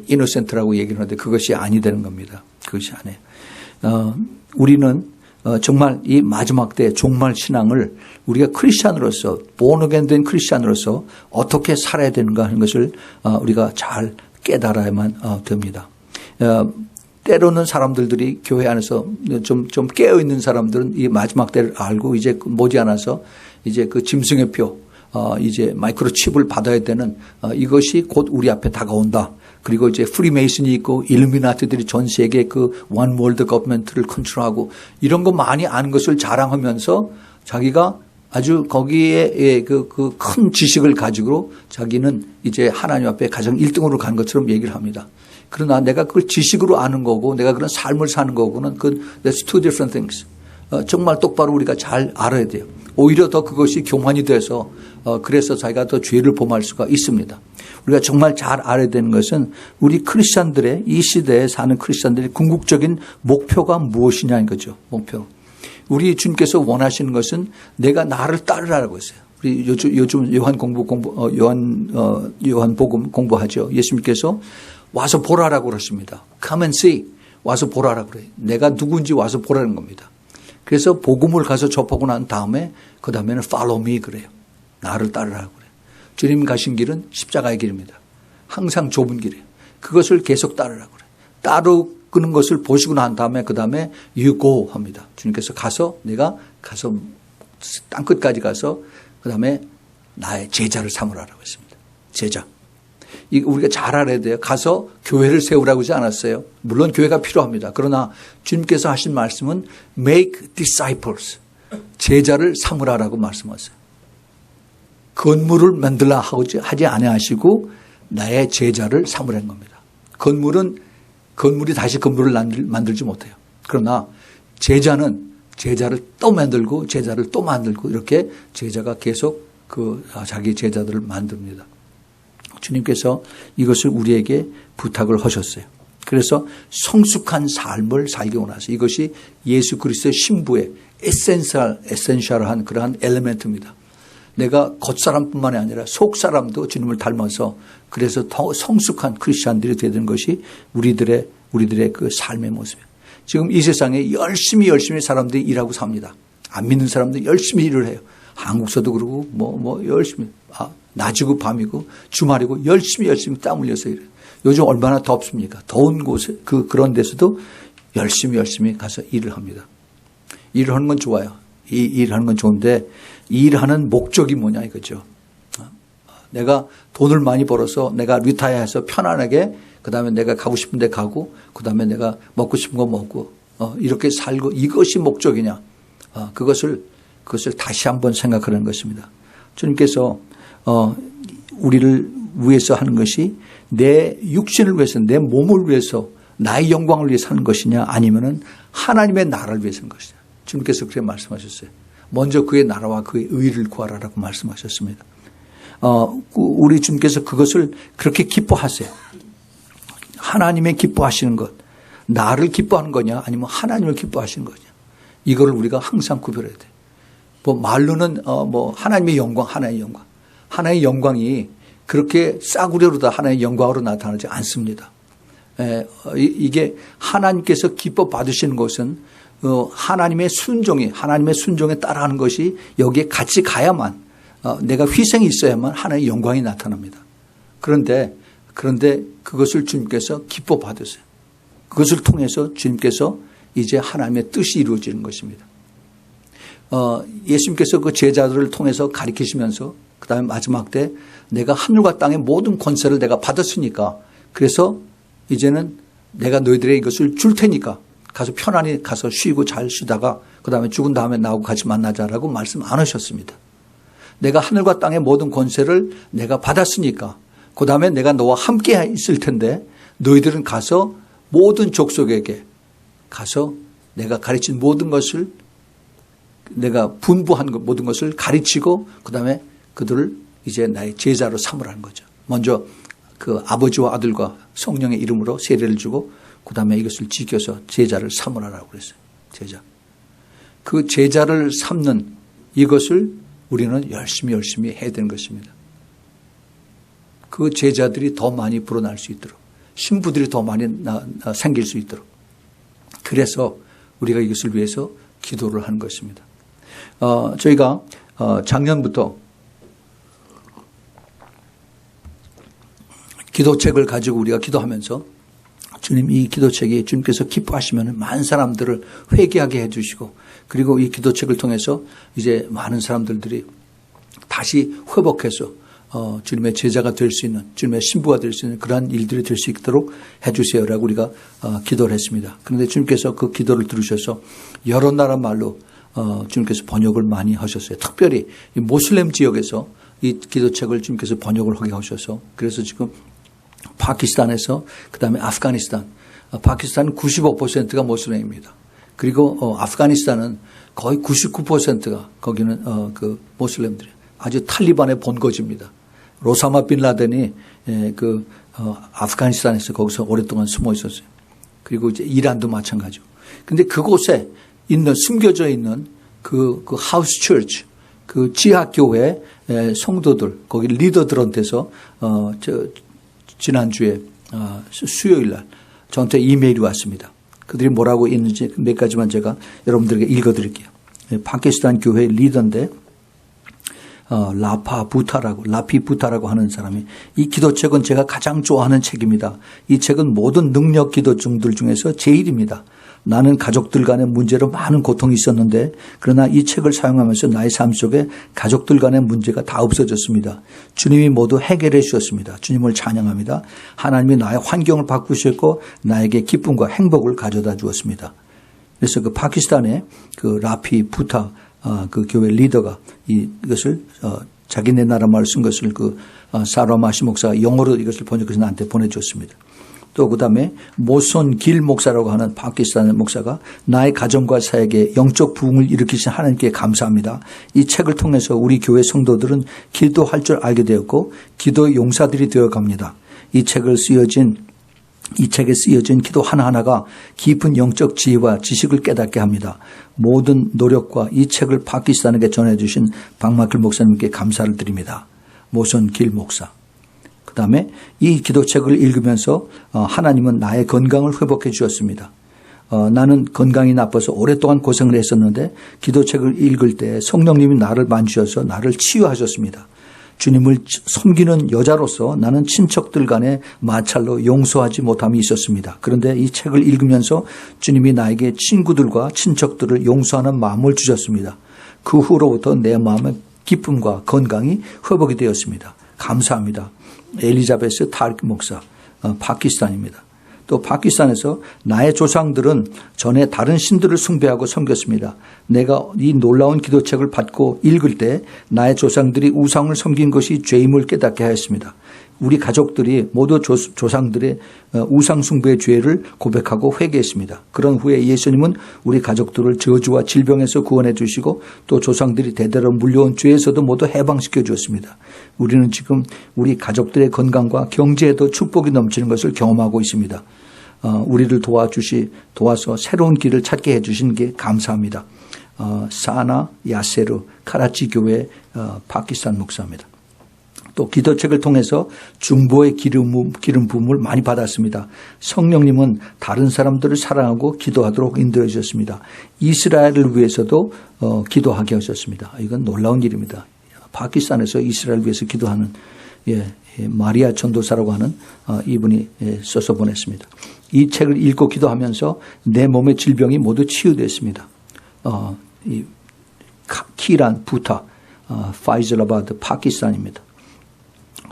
이노센트라고 얘기를 하는데 그것이 아니 되는 겁니다. 그것이 아니에요. 우리는 정말 이 마지막 때 종말 신앙을 우리가 크리스찬으로서 본어겐 된 크리스찬으로서 어떻게 살아야 되는가 하는 것을 우리가 잘 깨달아야만 됩니다. 때로는 사람들이 교회 안에서 좀 깨어있는 사람들은 이 마지막 때를 알고 이제 머지않아서 이제 그 짐승의 표, 이제 마이크로칩을 받아야 되는 이것이 곧 우리 앞에 다가온다. 그리고 이제 프리메이슨이 있고 일루미나티들이 전 세계 그 원 월드 거버먼트를 컨트롤하고 이런 거 많이 아는 것을 자랑하면서 자기가 아주 거기에 그 큰 지식을 가지고 자기는 이제 하나님 앞에 가장 1등으로 간 것처럼 얘기를 합니다. 그러나 내가 그걸 지식으로 아는 거고 내가 그런 삶을 사는 거고는 that's two different things. 정말 똑바로 우리가 잘 알아야 돼요. 오히려 더 그것이 교만이 돼서 그래서 자기가 더 죄를 범할 수가 있습니다. 우리가 정말 잘 알아야 되는 것은 우리 크리스찬들의 이 시대에 사는 크리스찬들의 궁극적인 목표가 무엇이냐는 거죠. 목표. 우리 주님께서 원하시는 것은 내가 나를 따르라고 했어요. 우리 요즘 요한복음 공부하죠. 예수님께서 와서 보라라고 그러십니다. Come and see. 와서 보라라고 그래요. 내가 누군지 와서 보라는 겁니다. 그래서 복음을 가서 접하고 난 다음에 그 다음에는 follow me 그래요. 나를 따르라고 그래요. 주님 가신 길은 십자가의 길입니다. 항상 좁은 길이에요. 그것을 계속 따르라고 그래요. 따르는 것을 보시고 난 다음에 그 다음에 you go 합니다. 주님께서 내가 가서 땅끝까지 가서 그 다음에 나의 제자를 삼으라고 했습니다. 제자. 이거 우리가 잘 알아야 돼요. 가서 교회를 세우라고 하지 않았어요. 물론 교회가 필요합니다. 그러나 주님께서 하신 말씀은 make disciples. 제자를 삼으라라고 말씀하세요. 건물을 만들라 하지 아니하시고 나의 제자를 삼으라는 겁니다. 건물이 다시 건물을 만들지 못해요. 그러나 제자는 제자를 또 만들고 제자를 또 만들고 이렇게 제자가 계속 자기 제자들을 만듭니다. 주님께서 이것을 우리에게 부탁을 하셨어요. 그래서 성숙한 삶을 살기 원하세요. 이것이 예수 그리스도의 신부의 에센셜한 그러한 엘리멘트입니다. 내가 겉사람뿐만이 아니라 속사람도 주님을 닮아서 그래서 더 성숙한 크리스찬들이 되는 것이 우리들의 그 삶의 모습이에요. 지금 이 세상에 열심히 사람들이 일하고 삽니다. 안 믿는 사람들이 열심히 일을 해요. 한국서도 그러고 열심히 낮이고 밤이고 주말이고 열심히 땀 흘려서 일해요. 요즘 얼마나 덥습니까? 더운 곳에 그런 데서도 열심히 가서 일을 합니다. 일을 하는 건 좋아요. 일하는 건 좋은데 일하는 목적이 뭐냐 이거죠. 내가 돈을 많이 벌어서 내가 리타이어해서 편안하게 그다음에 내가 가고 싶은 데 가고 그다음에 내가 먹고 싶은 거 먹고 이렇게 살고 이것이 목적이냐. 그것을 다시 한번 생각하는 것입니다. 주님께서 우리를 위해서 하는 것이 내 육신을 위해서 내 몸을 위해서 나의 영광을 위해서 하는 것이냐 아니면은 하나님의 나라를 위해서 하는 것이냐. 주님께서 그렇게 말씀하셨어요. 먼저 그의 나라와 그의 의를 구하라라고 말씀하셨습니다. 우리 주님께서 그것을 그렇게 기뻐하세요. 하나님의 기뻐하시는 것, 나를 기뻐하는 거냐 아니면 하나님을 기뻐하시는 거냐, 이거를 우리가 항상 구별해야 돼. 뭐 말로는 하나님의 영광, 하나의 영광이 그렇게 싸구려로다 하나의 영광으로 나타나지 않습니다. 이게 하나님께서 기뻐 받으시는 것은 하나님의 순종에 따라하는 것이 여기에 같이 가야만, 내가 희생이 있어야만 하나의 영광이 나타납니다. 그런데 그것을 주님께서 기뻐 받으세요. 그것을 통해서 주님께서 이제 하나님의 뜻이 이루어지는 것입니다. 예수님께서 그 제자들을 통해서 가르치시면서 그 다음에 마지막 때 내가 하늘과 땅의 모든 권세를 내가 받았으니까, 그래서 이제는 내가 너희들에게 이것을 줄 테니까 가서 편안히 가서 쉬고 잘 쉬다가 그 다음에 죽은 다음에 나하고 같이 만나자라고 말씀 안 하셨습니다. 내가 하늘과 땅의 모든 권세를 내가 받았으니까 그 다음에 내가 너와 함께 있을 텐데 너희들은 가서 모든 족속에게 가서 내가 가르친 모든 것을, 내가 분부한 모든 것을 가르치고 그 다음에 그들을 이제 나의 제자로 삼으라는 거죠. 먼저 그 아버지와 아들과 성령의 이름으로 세례를 주고 그 다음에 이것을 지켜서 제자를 삼으라고 그랬어요. 제자. 그 제자를 삼는 이것을 우리는 열심히 해야 되는 것입니다. 그 제자들이 더 많이 불어날 수 있도록, 신부들이 더 많이 생길 수 있도록, 그래서 우리가 이것을 위해서 기도를 하는 것입니다. 저희가 작년부터 기도책을 가지고 우리가 기도하면서 주님, 이 기도책이 주님께서 기뻐하시면 많은 사람들을 회개하게 해주시고, 그리고 이 기도책을 통해서 이제 많은 사람들이 다시 회복해서 주님의 제자가 될 수 있는, 주님의 신부가 될 수 있는 그러한 일들이 될 수 있도록 해주세요라고 우리가 기도를 했습니다. 그런데 주님께서 그 기도를 들으셔서 여러 나라 말로 주님께서 번역을 많이 하셨어요. 특별히 이 모슬렘 지역에서 이 기도책을 주님께서 번역을 하게 하셔서, 그래서 지금 파키스탄에서 그다음에 아프가니스탄, 파키스탄은 95%가 모슬렘입니다. 그리고 아프가니스탄은 거의 99%가 거기는 그 모슬렘들이 아주 탈리반의 본거지입니다. 로사마 빈 라덴이 아프가니스탄에서 거기서 오랫동안 숨어 있었어요. 그리고 이제 이란도 마찬가지고. 근데 그곳에 있는, 숨겨져 있는 그 하우스 처치, 그 지하교회 성도들, 거기 리더들한테서 지난주에 수요일 날 저한테 이메일이 왔습니다. 그들이 뭐라고 있는지 몇 가지만 제가 여러분들에게 읽어드릴게요. 파키스탄 교회 리더인데 라피 부타라고 하는 사람이, 이 기도책은 제가 가장 좋아하는 책입니다. 이 책은 모든 능력 기도증들 중에서 제일입니다. 나는 가족들 간의 문제로 많은 고통이 있었는데, 그러나 이 책을 사용하면서 나의 삶 속에 가족들 간의 문제가 다 없어졌습니다. 주님이 모두 해결해 주셨습니다. 주님을 찬양합니다. 하나님이 나의 환경을 바꾸셨고 나에게 기쁨과 행복을 가져다 주었습니다. 그래서 그 파키스탄의 그 라피 부타 그 교회 리더가 이것을 자기네 나라 말을 쓴 것을 사라마시 목사가 영어로 이것을 번역해서 나한테 보내줬습니다. 또 그다음에 모손 길 목사라고 하는 파키스탄의 목사가, 나의 가정과 사역에 영적 부흥을 일으키신 하나님께 감사합니다. 이 책을 통해서 우리 교회 성도들은 기도할 줄 알게 되었고 기도의 용사들이 되어갑니다. 이 책에 쓰여진 기도 하나하나가 깊은 영적 지혜와 지식을 깨닫게 합니다. 모든 노력과 이 책을 파키스탄에게 전해주신 박마클 목사님께 감사를 드립니다. 모손 길 목사. 그 다음에 이 기도책을 읽으면서 하나님은 나의 건강을 회복해 주셨습니다. 나는 건강이 나빠서 오랫동안 고생을 했었는데 기도책을 읽을 때 성령님이 나를 만지셔서 나를 치유하셨습니다. 주님을 섬기는 여자로서 나는 친척들 간의 마찰로 용서하지 못함이 있었습니다. 그런데 이 책을 읽으면서 주님이 나에게 친구들과 친척들을 용서하는 마음을 주셨습니다. 그 후로부터 내 마음의 기쁨과 건강이 회복이 되었습니다. 감사합니다. 엘리자베스 타르크 목사, 파키스탄입니다. 또 파키스탄에서 나의 조상들은 전에 다른 신들을 숭배하고 섬겼습니다. 내가 이 놀라운 기도책을 받고 읽을 때 나의 조상들이 우상을 섬긴 것이 죄임을 깨닫게 하였습니다. 우리 가족들이 모두 조상들의 우상숭배의 죄를 고백하고 회개했습니다. 그런 후에 예수님은 우리 가족들을 저주와 질병에서 구원해 주시고 또 조상들이 대대로 물려온 죄에서도 모두 해방시켜 주었습니다. 우리는 지금 우리 가족들의 건강과 경제에도 축복이 넘치는 것을 경험하고 있습니다. 우리를 도와서 새로운 길을 찾게 해주신 게 감사합니다. 사나 야세르 카라치 교회 파키스탄 목사입니다. 또 기도책을 통해서 중보의 기름 부음을 많이 받았습니다. 성령님은 다른 사람들을 사랑하고 기도하도록 인도해 주셨습니다. 이스라엘을 위해서도 기도하게 하셨습니다. 이건 놀라운 일입니다. 파키스탄에서 이스라엘을 위해서 기도하는 마리아 전도사라고 하는 이분이 써서 보냈습니다. 이 책을 읽고 기도하면서 내 몸의 질병이 모두 치유됐습니다. 키란 부타 파이즐라바드 파키스탄입니다.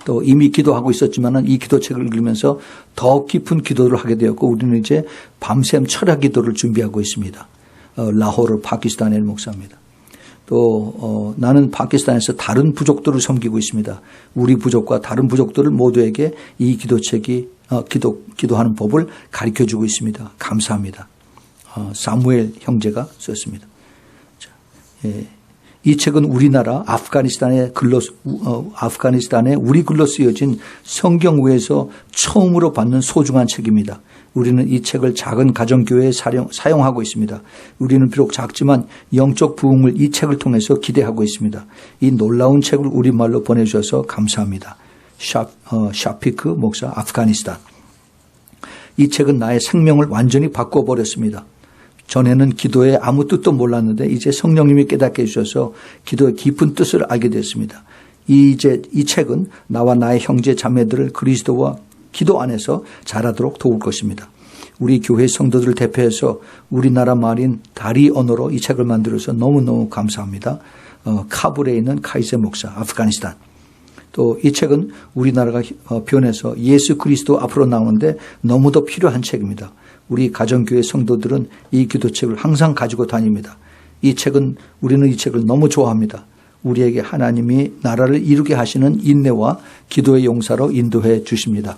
또 이미 기도하고 있었지만은 이 기도책을 읽으면서 더 깊은 기도를 하게 되었고 우리는 이제 밤샘 철야 기도를 준비하고 있습니다. 라호르 파키스탄의 목사입니다. 또 나는 파키스탄에서 다른 부족들을 섬기고 있습니다. 우리 부족과 다른 부족들을 모두에게 이 기도책이 기도하는 법을 가르쳐주고 있습니다. 감사합니다. 사무엘 형제가 썼습니다. 이 책은 우리나라 아프가니스탄에 우리 글로 쓰여진 성경 외에서 처음으로 받는 소중한 책입니다. 우리는 이 책을 작은 가정교회에 사용하고 있습니다. 우리는 비록 작지만 영적 부흥을 이 책을 통해서 기대하고 있습니다. 이 놀라운 책을 우리말로 보내주셔서 감사합니다. 샤피크 목사 아프가니스탄. 이 책은 나의 생명을 완전히 바꿔버렸습니다. 전에는 기도에 아무 뜻도 몰랐는데 이제 성령님이 깨닫게 해주셔서 기도의 깊은 뜻을 알게 됐습니다. 이 책은 나와 나의 형제 자매들을 그리스도와 기도 안에서 자라도록 도울 것입니다. 우리 교회 성도들을 대표해서 우리나라 말인 다리 언어로 이 책을 만들어서 너무너무 감사합니다. 카불에 있는 카이세 목사 아프가니스탄. 또 이 책은 우리나라가 변해서 예수 그리스도 앞으로 나오는데 너무도 필요한 책입니다. 우리 가정교회 성도들은 이 기도책을 항상 가지고 다닙니다. 우리는 이 책을 너무 좋아합니다. 우리에게 하나님이 나라를 이루게 하시는 인내와 기도의 용사로 인도해 주십니다.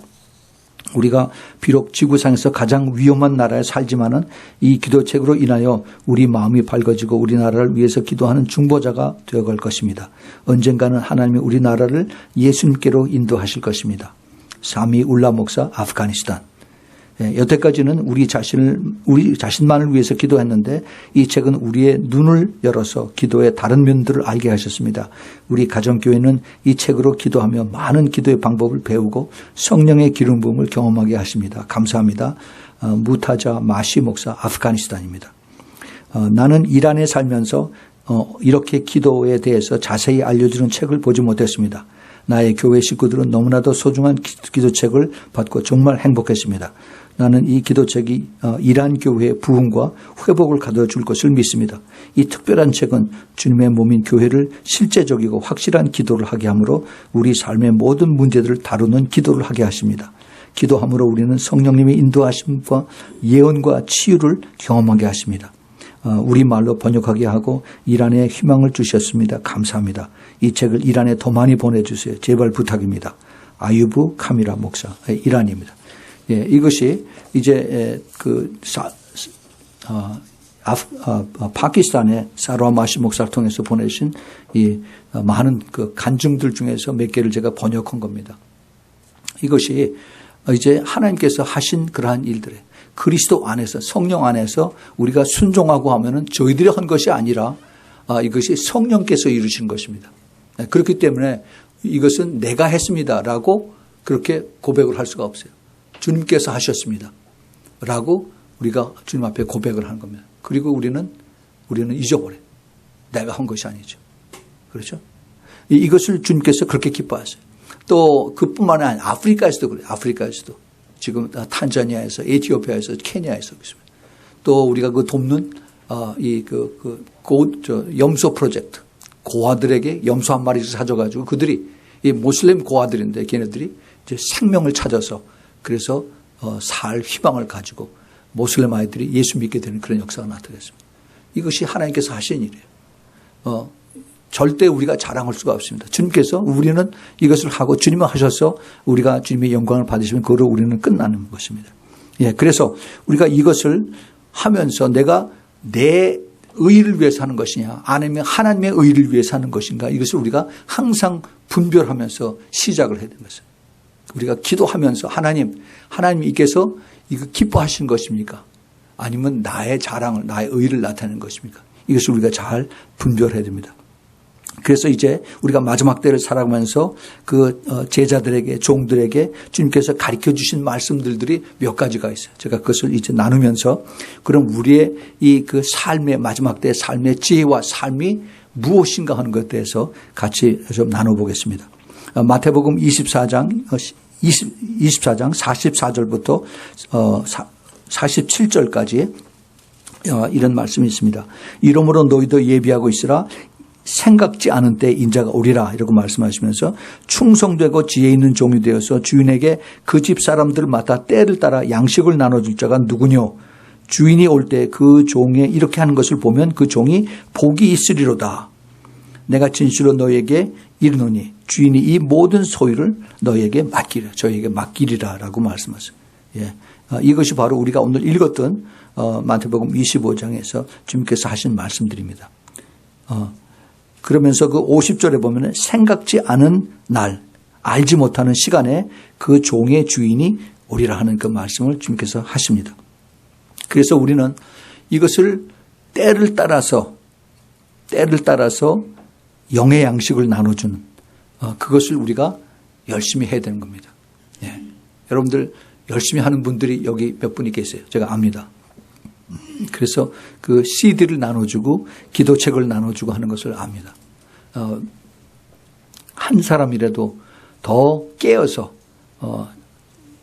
우리가 비록 지구상에서 가장 위험한 나라에 살지만은 이 기도책으로 인하여 우리 마음이 밝아지고 우리나라를 위해서 기도하는 중보자가 되어갈 것입니다. 언젠가는 하나님이 우리나라를 예수님께로 인도하실 것입니다. 사미 울라 목사 아프가니스탄. 여태까지는 우리 자신만을 위해서 기도했는데 이 책은 우리의 눈을 열어서 기도의 다른 면들을 알게 하셨습니다. 우리 가정교회는 이 책으로 기도하며 많은 기도의 방법을 배우고 성령의 기름 부음을 경험하게 하십니다. 감사합니다. 무타자 마시 목사 아프가니스탄입니다. 나는 이란에 살면서 이렇게 기도에 대해서 자세히 알려주는 책을 보지 못했습니다. 나의 교회 식구들은 너무나도 소중한 기도책을 받고 정말 행복했습니다. 나는 이 기도책이 이란 교회의 부흥과 회복을 가져줄 것을 믿습니다. 이 특별한 책은 주님의 몸인 교회를 실제적이고 확실한 기도를 하게 하므로 우리 삶의 모든 문제들을 다루는 기도를 하게 하십니다. 기도함으로 우리는 성령님의 인도하심과 예언과 치유를 경험하게 하십니다. 우리말로 번역하게 하고 이란에 희망을 주셨습니다. 감사합니다. 이 책을 이란에 더 많이 보내주세요. 제발 부탁입니다. 아유브 카미라 목사, 이란입니다. 이것이 이제 파키스탄의 사라마시 목사를 통해서 보내신 이 많은 그 간증들 중에서 몇 개를 제가 번역한 겁니다. 이것이 이제 하나님께서 하신 그러한 일들에 그리스도 안에서 성령 안에서 우리가 순종하고 하면은 저희들이 한 것이 아니라 이것이 성령께서 이루신 것입니다. 그렇기 때문에 이것은 내가 했습니다라고 그렇게 고백을 할 수가 없어요. 주님께서 하셨습니다. 라고 우리가 주님 앞에 고백을 하는 겁니다. 그리고 우리는 잊어버려요. 내가 한 것이 아니죠. 그렇죠? 이것을 주님께서 그렇게 기뻐하세요. 또 그뿐만 아니라 아프리카에서도 그래요. 아프리카에서도. 지금 탄자니아에서, 에티오피아에서, 케냐에서 그렇습니다. 또 우리가 그 돕는 염소 프로젝트. 고아들에게 염소 한 마리씩 사줘가지고 그들이 이 모슬렘 고아들인데 걔네들이 이제 생명을 찾아서 그래서 살 희망을 가지고 모슬렘 아이들이 예수 믿게 되는 그런 역사가 나타났습니다. 이것이 하나님께서 하신 일이에요. 절대 우리가 자랑할 수가 없습니다. 주님께서 우리는 이것을 하고 주님은 하셔서 우리가 주님의 영광을 받으시면 그거로 우리는 끝나는 것입니다. 예, 그래서 우리가 이것을 하면서 내가 내 의를 위해서 하는 것이냐 아니면 하나님의 의를 위해서 하는 것인가 이것을 우리가 항상 분별하면서 시작을 해야 되는 것입니다. 우리가 기도하면서 하나님께서 이거 기뻐하시는 것입니까? 아니면 나의 자랑을 나의 의를 나타내는 것입니까? 이것을 우리가 잘 분별해야 됩니다. 그래서 이제 우리가 마지막 때를 살아가면서 그 제자들에게 종들에게 주님께서 가르쳐 주신 말씀들이 몇 가지가 있어요. 제가 그것을 이제 나누면서 그럼 우리의 이 그 삶의 마지막 때의 삶의 지혜와 삶이 무엇인가 하는 것에 대해서 같이 좀 나눠보겠습니다. 마태복음 24장 44절부터 47절까지 이런 말씀이 있습니다. 이러므로 너희도 예비하고 있으라. 생각지 않은 때 인자가 오리라 이라고 말씀하시면서 충성되고 지혜 있는 종이 되어서 주인에게 그 집 사람들을 맡아 때를 따라 양식을 나눠줄 자가 누구뇨? 주인이 올 때 그 종에 이렇게 하는 것을 보면 그 종이 복이 있으리로다. 내가 진실로 너에게 이르노니 주인이 이 모든 소유를 너에게 맡기리라. 저에게 맡기리라 라고 말씀하셨어요. 예. 이것이 바로 우리가 오늘 읽었던 마태복음 25장에서 주님께서 하신 말씀들입니다. 그러면서 그 50절에 보면 생각지 않은 날, 알지 못하는 시간에 그 종의 주인이 오리라 하는 그 말씀을 주님께서 하십니다. 그래서 우리는 이것을 때를 따라서 영의 양식을 나눠주는 그것을 우리가 열심히 해야 되는 겁니다. 예. 여러분들 열심히 하는 분들이 여기 몇 분이 계세요. 제가 압니다. 그래서 그 CD를 나눠주고 기도책을 나눠주고 하는 것을 압니다. 한 사람이라도 더 깨어서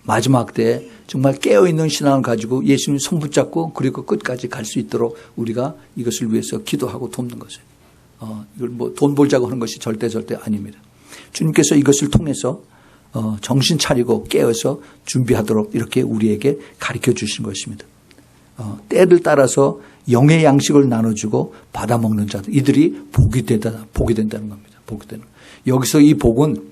마지막 때에 정말 깨어있는 신앙을 가지고 예수님 손 붙잡고 그리고 끝까지 갈 수 있도록 우리가 이것을 위해서 기도하고 돕는 것이에요. 이걸 뭐 돈 벌자고 하는 것이 절대 아닙니다. 주님께서 이것을 통해서 정신 차리고 깨어서 준비하도록 이렇게 우리에게 가르쳐 주신 것입니다. 때를 따라서 영의 양식을 나눠주고 받아먹는 자들 이들이 복이 된다는 겁니다. 복이 되는. 여기서 이 복은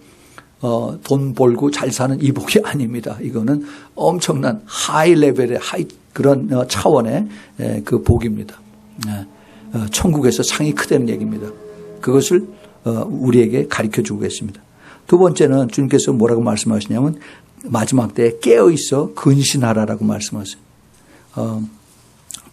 돈 벌고 잘 사는 이 복이 아닙니다. 이거는 엄청난 하이 레벨의 그런 차원의 그 복입니다. 천국에서 상이 크다는 얘기입니다. 그것을 우리에게 가르쳐 주고 계십니다. 두 번째는 주님께서 뭐라고 말씀하시냐면 마지막 때에 깨어있어 근신하라라고 말씀하세요.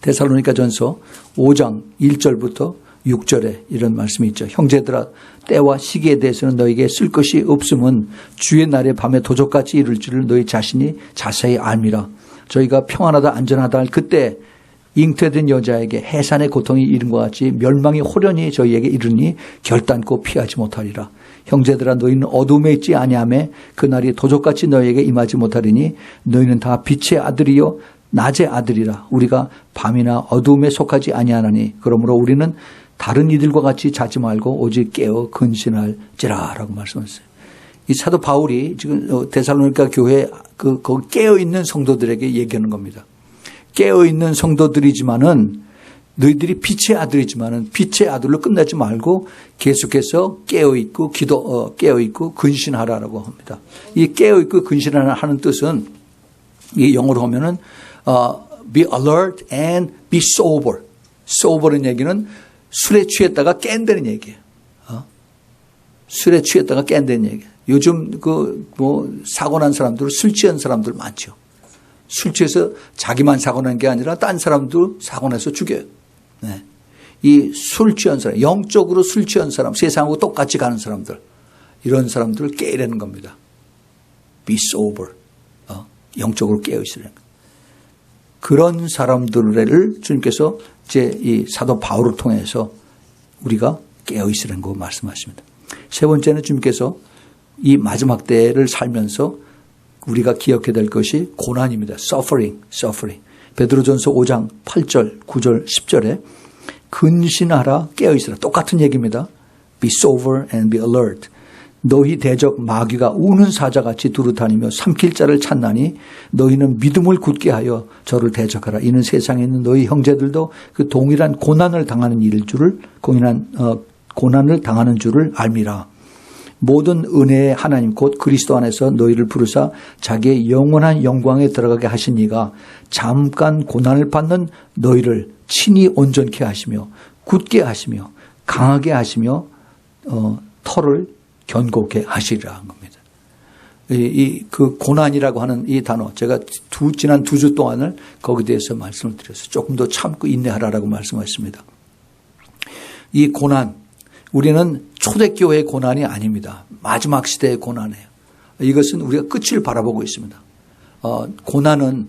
데살로니가전서 5장 1절부터 6절에 이런 말씀이 있죠. 형제들아 때와 시기에 대해서는 너에게 쓸 것이 없음은 주의 날에 밤에 도적같이 이룰 줄을 너희 자신이 자세히 알미라. 저희가 평안하다 안전하다 할 그때 잉태된 여자에게 해산의 고통이 이른 것 같이 멸망이 호련히 저희에게 이르니 결단코 피하지 못하리라. 형제들아 너희는 어둠에 있지 아니하며 그날이 도적같이 너희에게 임하지 못하리니 너희는 다 빛의 아들이요 낮의 아들이라. 우리가 밤이나 어둠에 속하지 아니하나니 그러므로 우리는 다른 이들과 같이 자지 말고 오직 깨어 근신할지라 라고 말씀하셨어요. 이 사도 바울이 지금 데살로니가 교회 거기 깨어있는 성도들에게 얘기하는 겁니다. 깨어있는 성도들이지만은 너희들이 빛의 아들이지만은 빛의 아들로 끝나지 말고 계속해서 깨어있고 깨어있고 근신하라라고 합니다. 이 깨어있고 근신하라는 뜻은 이 영어로 하면은 be alert and be sober. sober은 얘기는 술에 취했다가 깬다는 얘기예요. 술에 취했다가 깬다는 얘기예요. 요즘 사고 난 사람들, 술 취한 사람들 많죠. 술 취해서 자기만 사고 난 게 아니라 딴 사람도 사고 나서 죽여요. 네. 이 술 취한 사람, 영적으로 술 취한 사람, 세상하고 똑같이 가는 사람들, 이런 사람들을 깨라는 겁니다. Be sober. 영적으로 깨어있으라는 겁니다. 그런 사람들을 주님께서 이 사도 바울을 통해서 우리가 깨어있으라는 거 말씀하십니다. 세 번째는 주님께서 이 마지막 때를 살면서 우리가 기억해야 될 것이 고난입니다. suffering. 베드로전서 5장 8절, 9절, 10절에 근신하라 깨어있으라. 똑같은 얘기입니다. Be sober and be alert. 너희 대적 마귀가 우는 사자같이 두루다니며 삼킬 자를 찾나니 너희는 믿음을 굳게 하여 저를 대적하라. 이는 세상에 있는 너희 형제들도 그 동일한 고난을 당하는 일일 줄을 고난을 당하는 줄을 알미라. 모든 은혜의 하나님 곧 그리스도 안에서 너희를 부르사 자기의 영원한 영광에 들어가게 하신 이가 잠깐 고난을 받는 너희를 친히 온전케 하시며 굳게 하시며 강하게 하시며 털을 견고케 하시리라 한 겁니다. 그 고난이라고 하는 이 단어, 제가 지난 2주 동안을 거기에 대해서 말씀을 드렸어요. 조금 더 참고 인내하라라고 말씀하셨습니다. 이 고난, 우리는 초대교회의 고난이 아닙니다. 마지막 시대의 고난이에요. 이것은 우리가 끝을 바라보고 있습니다. 고난은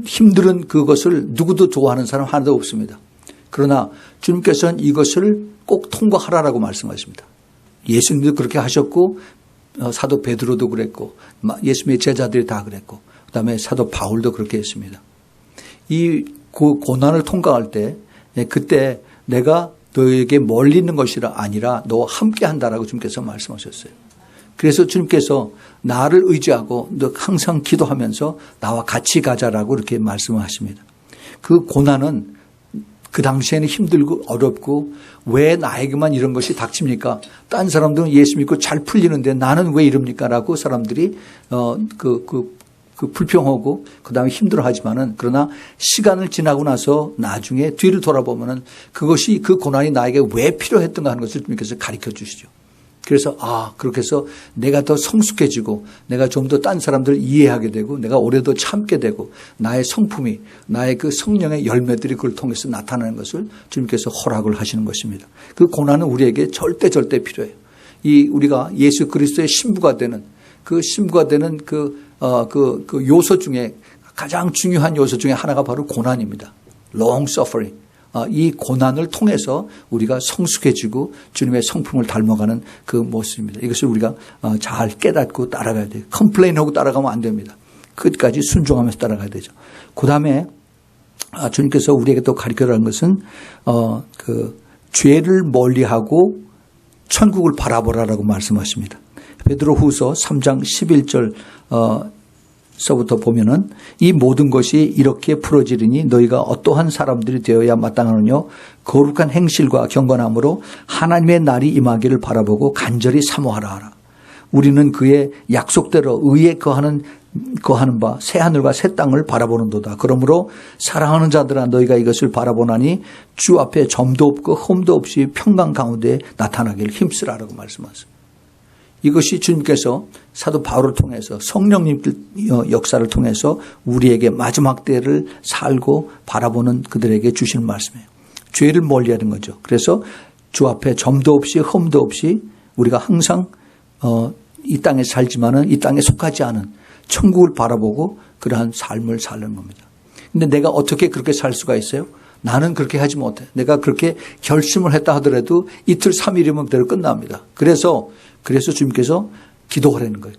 힘든 그것을 누구도 좋아하는 사람 하나도 없습니다. 그러나 주님께서는 이것을 꼭 통과하라라고 말씀하십니다. 예수님도 그렇게 하셨고 사도 베드로도 그랬고 예수님의 제자들이 다 그랬고 그다음에 사도 바울도 그렇게 했습니다. 이 고난을 통과할 때 그때 내가 너에게 멀리 있는 것이라 아니라 너와 함께 한다라고 주님께서 말씀하셨어요. 그래서 주님께서 나를 의지하고 너 항상 기도하면서 나와 같이 가자라고 이렇게 말씀을 하십니다. 그 고난은 그 당시에는 힘들고 어렵고 왜 나에게만 이런 것이 닥칩니까? 딴 사람들은 예수 믿고 잘 풀리는데 나는 왜 이럽니까? 라고 사람들이 불평하고 그다음에 힘들어하지만은 그러나 시간을 지나고 나서 나중에 뒤를 돌아보면은 그것이 그 고난이 나에게 왜 필요했던가 하는 것을 주님께서 가르쳐 주시죠. 그래서 그렇게 해서 내가 더 성숙해지고 내가 좀 더 딴 사람들을 이해하게 되고 내가 오래 더 참게 되고 나의 성품이 나의 그 성령의 열매들이 그걸 통해서 나타나는 것을 주님께서 허락을 하시는 것입니다. 그 고난은 우리에게 절대 필요해요. 우리가 예수 그리스도의 신부가 되는 그 요소 중에 가장 중요한 요소 중에 하나가 바로 고난입니다. long suffering. 이 고난을 통해서 우리가 성숙해지고 주님의 성품을 닮아가는 그 모습입니다. 이것을 우리가 잘 깨닫고 따라가야 돼요. 컴플레인하고 따라가면 안 됩니다. 끝까지 순종하면서 따라가야 되죠. 그 다음에 주님께서 우리에게 또 가르쳐라는 것은 죄를 멀리하고 천국을 바라보라라고 말씀하십니다. 베드로후서 3장 11절 서부터 보면은 이 모든 것이 이렇게 풀어지리니 너희가 어떠한 사람들이 되어야 마땅하느냐 거룩한 행실과 경건함으로 하나님의 날이 임하기를 바라보고 간절히 사모하라 하라. 우리는 그의 약속대로 의에 거하는 바 새 하늘과 새 땅을 바라보는도다. 그러므로 사랑하는 자들아 너희가 이것을 바라보나니 주 앞에 점도 없고 흠도 없이 평강 가운데 나타나기를 힘쓰라라고 말씀하셨습니다. 이것이 주님께서 사도 바울을 통해서 성령님 역사를 통해서 우리에게 마지막 때를 살고 바라보는 그들에게 주시는 말씀이에요. 죄를 멀리하는 거죠. 그래서 주 앞에 점도 없이 흠도 없이 우리가 항상 이 땅에 살지만은 이 땅에 속하지 않은 천국을 바라보고 그러한 삶을 사는 겁니다. 근데 내가 어떻게 그렇게 살 수가 있어요? 나는 그렇게 하지 못해. 내가 그렇게 결심을 했다 하더라도 이틀 3일이면 그대로 끝납니다. 그래서 주님께서 기도하라는 거예요.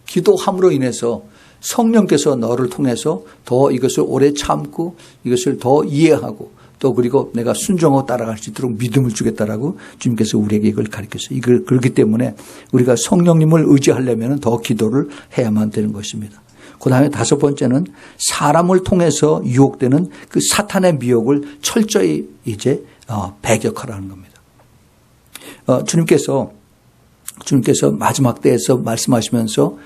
기도함으로 인해서 성령께서 너를 통해서 더 이것을 오래 참고 이것을 더 이해하고 또 그리고 내가 순종하고 따라갈 수 있도록 믿음을 주겠다라고 주님께서 우리에게 이걸 가르쳤어요. 그렇기 때문에 우리가 성령님을 의지하려면 더 기도를 해야만 되는 것입니다. 그 다음에 5번째는 사람을 통해서 유혹되는 그 사탄의 미혹을 철저히 이제 배격하라는 겁니다. 주님께서 마지막 때에서 말씀하시면서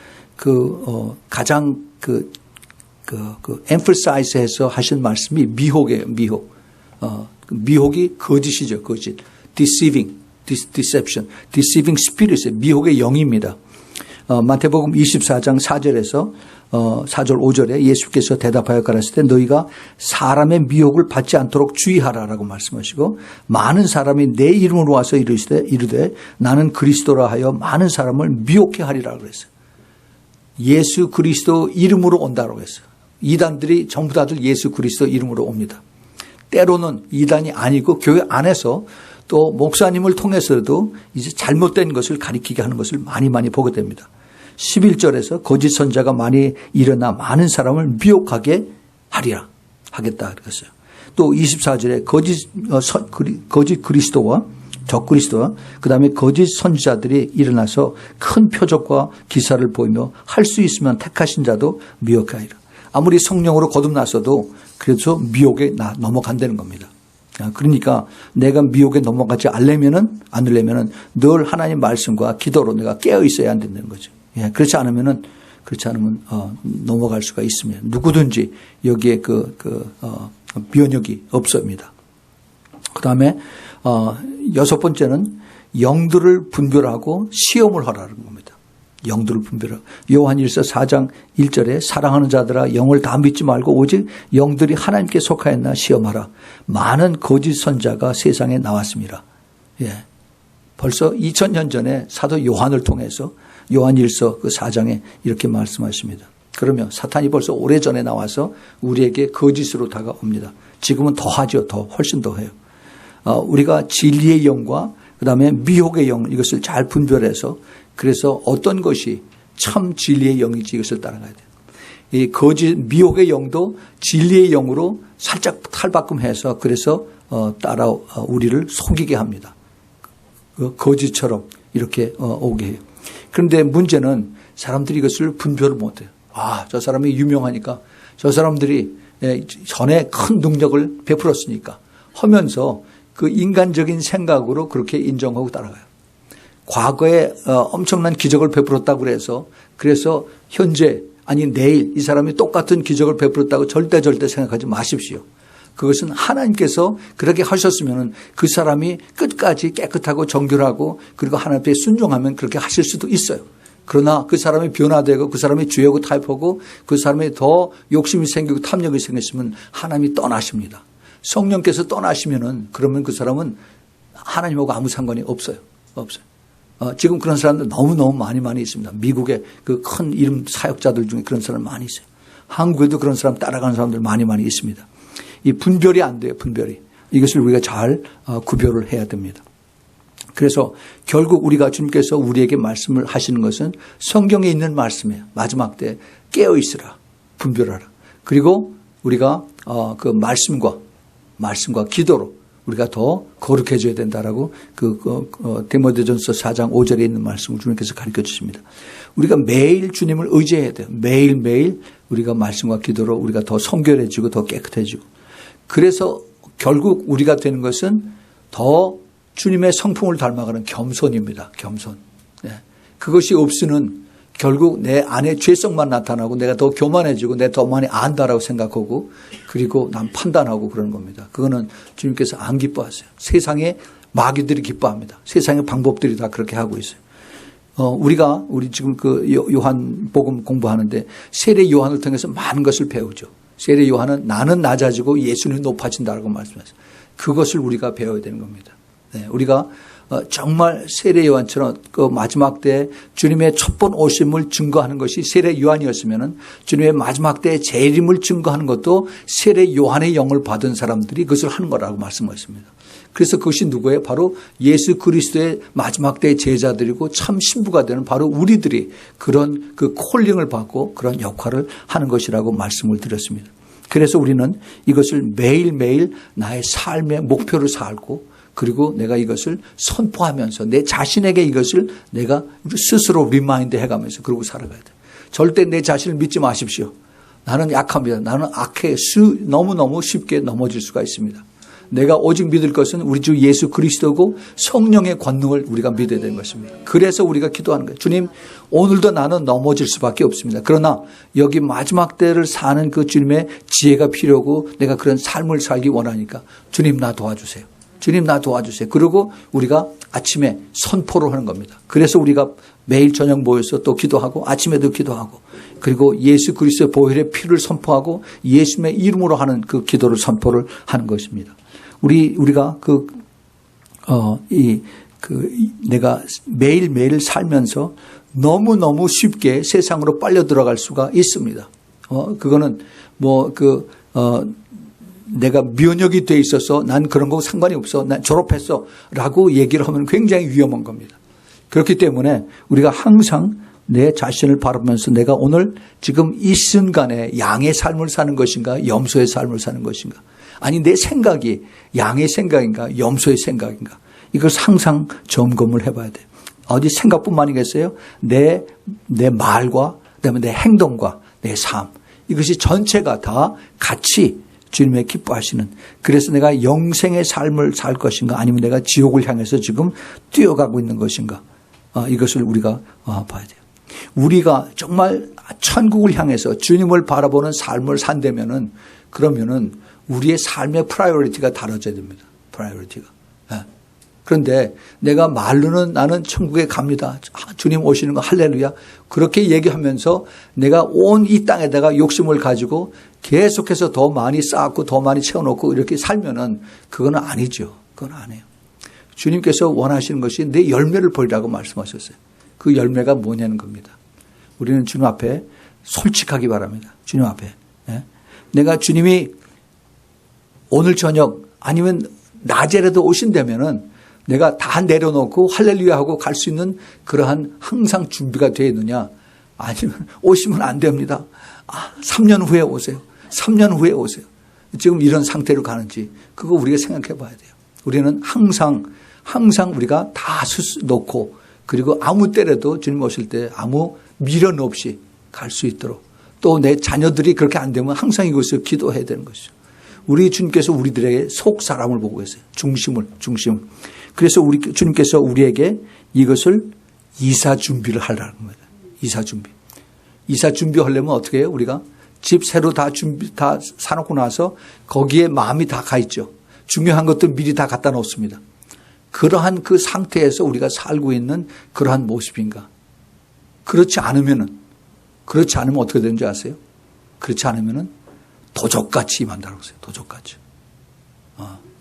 가장 emphasize해서 하신 말씀이 미혹이에요. 미혹이 거짓이죠. 거짓. deception, deceiving spirit이에요. 미혹의 영입니다. 마태복음 24장 4절에서 4절 5절에 예수께서 대답하여 가라사대 때 너희가 사람의 미혹을 받지 않도록 주의하라라고 말씀하시고 많은 사람이 내 이름으로 와서 이르되 나는 그리스도라 하여 많은 사람을 미혹해 하리라 그랬어요. 예수 그리스도 이름으로 온다고 했어요. 이단들이 전부 다들 예수 그리스도 이름으로 옵니다. 때로는 이단이 아니고 교회 안에서 또 목사님을 통해서도 이제 잘못된 것을 가리키게 하는 것을 많이 보게 됩니다. 11절에서 거짓 선자가 많이 일어나 많은 사람을 미혹하게 하겠다 그랬어요. 또 24절에 거짓 그리스도와 적그리스도와 그다음에 거짓 선지자들이 일어나서 큰 표적과 기사를 보이며 할 수 있으면 택하신 자도 미혹하리라. 아무리 성령으로 거듭났어도 그래서 미혹에 넘어간다는 겁니다. 그러니까 내가 미혹에 넘어가지 않으려면은 늘 하나님 말씀과 기도로 내가 깨어 있어야 한다는 거죠. 예, 그렇지 않으면 넘어갈 수가 있습니다. 누구든지 여기에 면역이 없습니다. 그 다음에, 6번째는 영들을 분별하고 시험을 하라는 겁니다. 영들을 분별하고. 요한일서 4장 1절에 사랑하는 자들아 영을 다 믿지 말고 오직 영들이 하나님께 속하였나 시험하라. 많은 거짓 선자가 세상에 나왔습니다. 예. 벌써 2000년 전에 사도 요한을 통해서 요한일서 그 4장에 이렇게 말씀하십니다. 그러면 사탄이 벌써 오래전에 나와서 우리에게 거짓으로 다가옵니다. 지금은 더하죠. 훨씬 더해요. 우리가 진리의 영과 그다음에 미혹의 영, 이것을 잘 분별해서 그래서 어떤 것이 참 진리의 영인지 이것을 따라가야 돼요. 이 거짓 미혹의 영도 진리의 영으로 살짝 탈바꿈해서 그래서 우리를 속이게 합니다. 거짓처럼 이렇게 오게 해요. 그런데 문제는 사람들이 이것을 분별을 못해요. 저 사람이 유명하니까 저 사람들이 전에 큰 능력을 베풀었으니까 하면서 그 인간적인 생각으로 그렇게 인정하고 따라가요. 과거에 엄청난 기적을 베풀었다고 그래서 현재 아니 내일 이 사람이 똑같은 기적을 베풀었다고 절대 생각하지 마십시오. 그것은 하나님께서 그렇게 하셨으면 그 사람이 끝까지 깨끗하고 정결하고 그리고 하나님 앞에 순종하면 그렇게 하실 수도 있어요. 그러나 그 사람이 변화되고 그 사람이 죄하고 타협하고 그 사람이 더 욕심이 생기고 탐욕이 생겼으면 하나님이 떠나십니다. 성령께서 떠나시면은 그러면 그 사람은 하나님하고 아무 상관이 없어요. 지금 그런 사람들 너무너무 많이 있습니다. 미국의 그 큰 이름 사역자들 중에 그런 사람 많이 있어요. 한국에도 그런 사람 따라가는 사람들 많이 있습니다. 이 분별이 안 돼요. 분별이. 이것을 우리가 잘 구별을 해야 됩니다. 그래서 결국 우리가 주님께서 우리에게 말씀을 하시는 것은 성경에 있는 말씀이에요. 마지막 때 깨어 있으라. 분별하라. 그리고 우리가 그 말씀과 기도로 우리가 더 거룩해져야 된다라고 디모데전서 4장 5절에 있는 말씀을 주님께서 가르쳐 주십니다. 우리가 매일 주님을 의지해야 돼요. 매일매일 우리가 말씀과 기도로 우리가 더 성결해지고 더 깨끗해지고. 그래서 결국 우리가 되는 것은 더 주님의 성품을 닮아가는 겸손입니다. 겸손. 네. 그것이 없으면 결국 내 안에 죄성만 나타나고 내가 더 교만해지고 내가 더 많이 안다라고 생각하고 그리고 난 판단하고 그러는 겁니다. 그거는 주님께서 안 기뻐하세요. 세상에 마귀들이 기뻐합니다. 세상의 방법들이 다 그렇게 하고 있어요. 우리 지금 요한복음 공부하는데 세례 요한을 통해서 많은 것을 배우죠. 세례 요한은 나는 낮아지고 예수는 높아진다라고 말씀하셨어요. 그것을 우리가 배워야 되는 겁니다. 네, 우리가 정말 세례 요한처럼 그 마지막 때 주님의 첫 번 오심을 증거하는 것이 세례 요한이었으면은 주님의 마지막 때 재림을 증거하는 것도 세례 요한의 영을 받은 사람들이 그것을 하는 거라고 말씀하셨습니다. 그래서 그것이 누구예요? 바로 예수 그리스도의 마지막 때의 제자들이고 참 신부가 되는 바로 우리들이 그런 그 콜링을 받고 그런 역할을 하는 것이라고 말씀을 드렸습니다. 그래서 우리는 이것을 매일매일 나의 삶의 목표로 살고 그리고 내가 이것을 선포하면서 내 자신에게 이것을 내가 스스로 리마인드 해가면서 그러고 살아가야 돼요. 절대 내 자신을 믿지 마십시오. 나는 약합니다. 나는 악해 너무너무 쉽게 넘어질 수가 있습니다. 내가 오직 믿을 것은 우리 주 예수 그리스도고 성령의 권능을 우리가 믿어야 되는 것입니다. 그래서 우리가 기도하는 거예요. 주님, 오늘도 나는 넘어질 수밖에 없습니다. 그러나 여기 마지막 때를 사는 그 주님의 지혜가 필요하고 내가 그런 삶을 살기 원하니까 주님 나 도와주세요. 주님 나 도와주세요. 그리고 우리가 아침에 선포를 하는 겁니다. 그래서 우리가 매일 저녁 모여서 또 기도하고 아침에도 기도하고 그리고 예수 그리스도의 보혈의 피를 선포하고 예수님의 이름으로 하는 그 기도를 선포를 하는 것입니다. 우리가 내가 매일매일 살면서 너무너무 쉽게 세상으로 빨려 들어갈 수가 있습니다. 그거는 내가 면역이 돼 있어서 난 그런 거 상관이 없어. 난 졸업했어. 라고 얘기를 하면 굉장히 위험한 겁니다. 그렇기 때문에 우리가 항상 내 자신을 바라보면서 내가 오늘 지금 이 순간에 양의 삶을 사는 것인가 염소의 삶을 사는 것인가 아니 내 생각이 양의 생각인가 염소의 생각인가 이걸 항상 점검을 해봐야 돼요. 어디 생각뿐만이겠어요? 내 말과 그다음에 내 행동과 내 삶 이것이 전체가 다 같이 주님의 기뻐하시는, 그래서 내가 영생의 삶을 살 것인가 아니면 내가 지옥을 향해서 지금 뛰어가고 있는 것인가, 이것을 우리가 봐야 돼요. 우리가 정말 천국을 향해서 주님을 바라보는 삶을 산다면은, 그러면은 우리의 삶의 프라이어리티가 달라져야 됩니다. 프라이어리티가. 그런데 내가 말로는 나는 천국에 갑니다, 주님 오시는 거 할렐루야, 그렇게 얘기하면서 내가 온 이 땅에다가 욕심을 가지고 계속해서 더 많이 쌓고 더 많이 채워놓고 이렇게 살면은 그건 아니죠. 그건 아니에요. 주님께서 원하시는 것이 내 열매를 보이라고 말씀하셨어요. 그 열매가 뭐냐는 겁니다. 우리는 주님 앞에 솔직하기 바랍니다. 주님 앞에. 내가 주님이 오늘 저녁 아니면 낮에라도 오신다면은 내가 다 내려놓고 할렐루야 하고 갈 수 있는 그러한 항상 준비가 되어 있느냐, 아니면 오시면 안 됩니다, 3년 후에 오세요, 3년 후에 오세요, 지금 이런 상태로 가는지, 그거 우리가 생각해 봐야 돼요. 우리는 항상 우리가 다 놓고, 그리고 아무 때라도 주님 오실 때 아무 미련 없이 갈 수 있도록, 또 내 자녀들이 그렇게 안 되면 항상 이것을 기도해야 되는 것이죠. 우리 주님께서 우리들에게 속 사람을 보고 계세요. 중심을. 그래서 주님께서 우리에게 이것을 이사 준비를 하라는 거예요. 이사 준비 하려면 어떻게 해요? 우리가 집 새로 다 사놓고 나서 거기에 마음이 다 가 있죠. 중요한 것들 미리 다 갖다 놓습니다. 그러한 그 상태에서 우리가 살고 있는 그러한 모습인가? 그렇지 않으면 어떻게 되는지 아세요? 그렇지 않으면 도적같이 임한다고 했어요. 도적같이.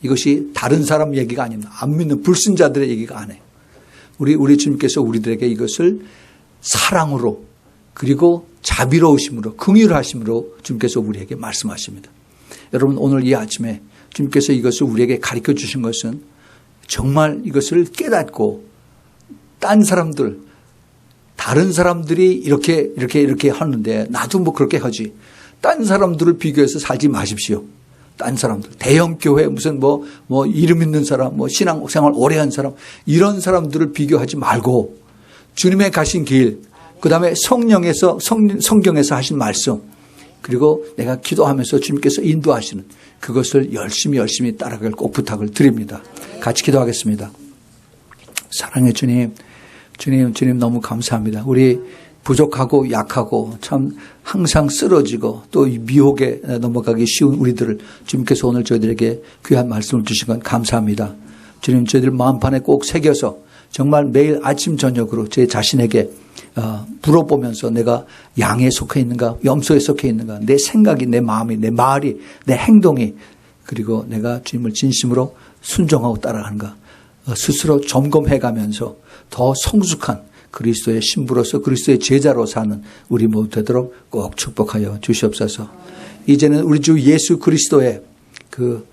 이것이 다른 사람 얘기가 아닙니다. 안 믿는 불신자들의 얘기가 아니에요. 우리 주님께서 우리들에게 이것을 사랑으로, 그리고 자비로우심으로, 긍휼하심으로 주님께서 우리에게 말씀하십니다. 여러분, 오늘 이 아침에 주님께서 이것을 우리에게 가르쳐 주신 것은 정말 이것을 깨닫고, 다른 사람들이 이렇게 하는데 나도 뭐 그렇게 하지, 딴 사람들을 비교해서 살지 마십시오. 딴 사람들, 대형 교회 무슨 뭐 이름 있는 사람, 뭐 신앙생활 오래 한 사람, 이런 사람들을 비교하지 말고 주님의 가신 길, 그다음에 성경에서 하신 말씀, 그리고 내가 기도하면서 주님께서 인도하시는 그것을 열심히 따라갈 꼭 부탁을 드립니다. 같이 기도하겠습니다. 사랑의 주님 너무 감사합니다. 우리 부족하고 약하고 참 항상 쓰러지고 또 미혹에 넘어가기 쉬운 우리들을 주님께서 오늘 저희들에게 귀한 말씀을 주신 건 감사합니다. 주님, 저희들 마음판에 꼭 새겨서 정말 매일 아침 저녁으로 제 자신에게 물어보면서 내가 양에 속해 있는가, 염소에 속해 있는가, 내 생각이, 내 마음이, 내 말이, 내 행동이, 그리고 내가 주님을 진심으로 순종하고 따라가는가, 스스로 점검해가면서 더 성숙한 그리스도의 신부로서 그리스도의 제자로 사는 우리 모두 되도록 꼭 축복하여 주시옵소서. 이제는 우리 주 예수 그리스도의 그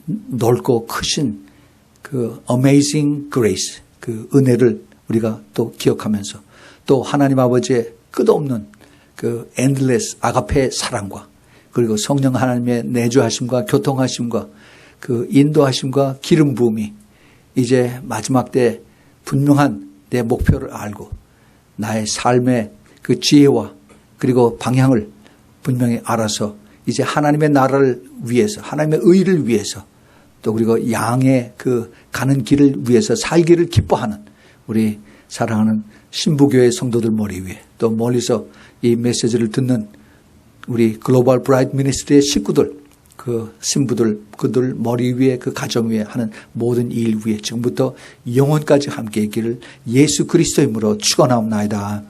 넓고 크신 그 amazing grace, 그 은혜를 우리가 또 기억하면서, 또 하나님 아버지의 끝없는 그 endless 아가페의 사랑과, 그리고 성령 하나님의 내주하심과 교통하심과 그 인도하심과 기름 부음이 이제 마지막 때 분명한 내 목표를 알고 나의 삶의 그 지혜와 그리고 방향을 분명히 알아서 이제 하나님의 나라를 위해서, 하나님의 의를 위해서, 또 그리고 양의 그 가는 길을 위해서 살기를 기뻐하는 우리 사랑하는 신부교회 성도들 머리 위에, 또 멀리서 이 메시지를 듣는 우리 글로벌 브라이트 미니스트리의 식구들, 그 신부들, 그들 머리 위에, 그 가정 위에 하는 모든 일 위에 지금부터 영원까지 함께 있기를 예수 그리스도의 이름으로 축원하옵나이다.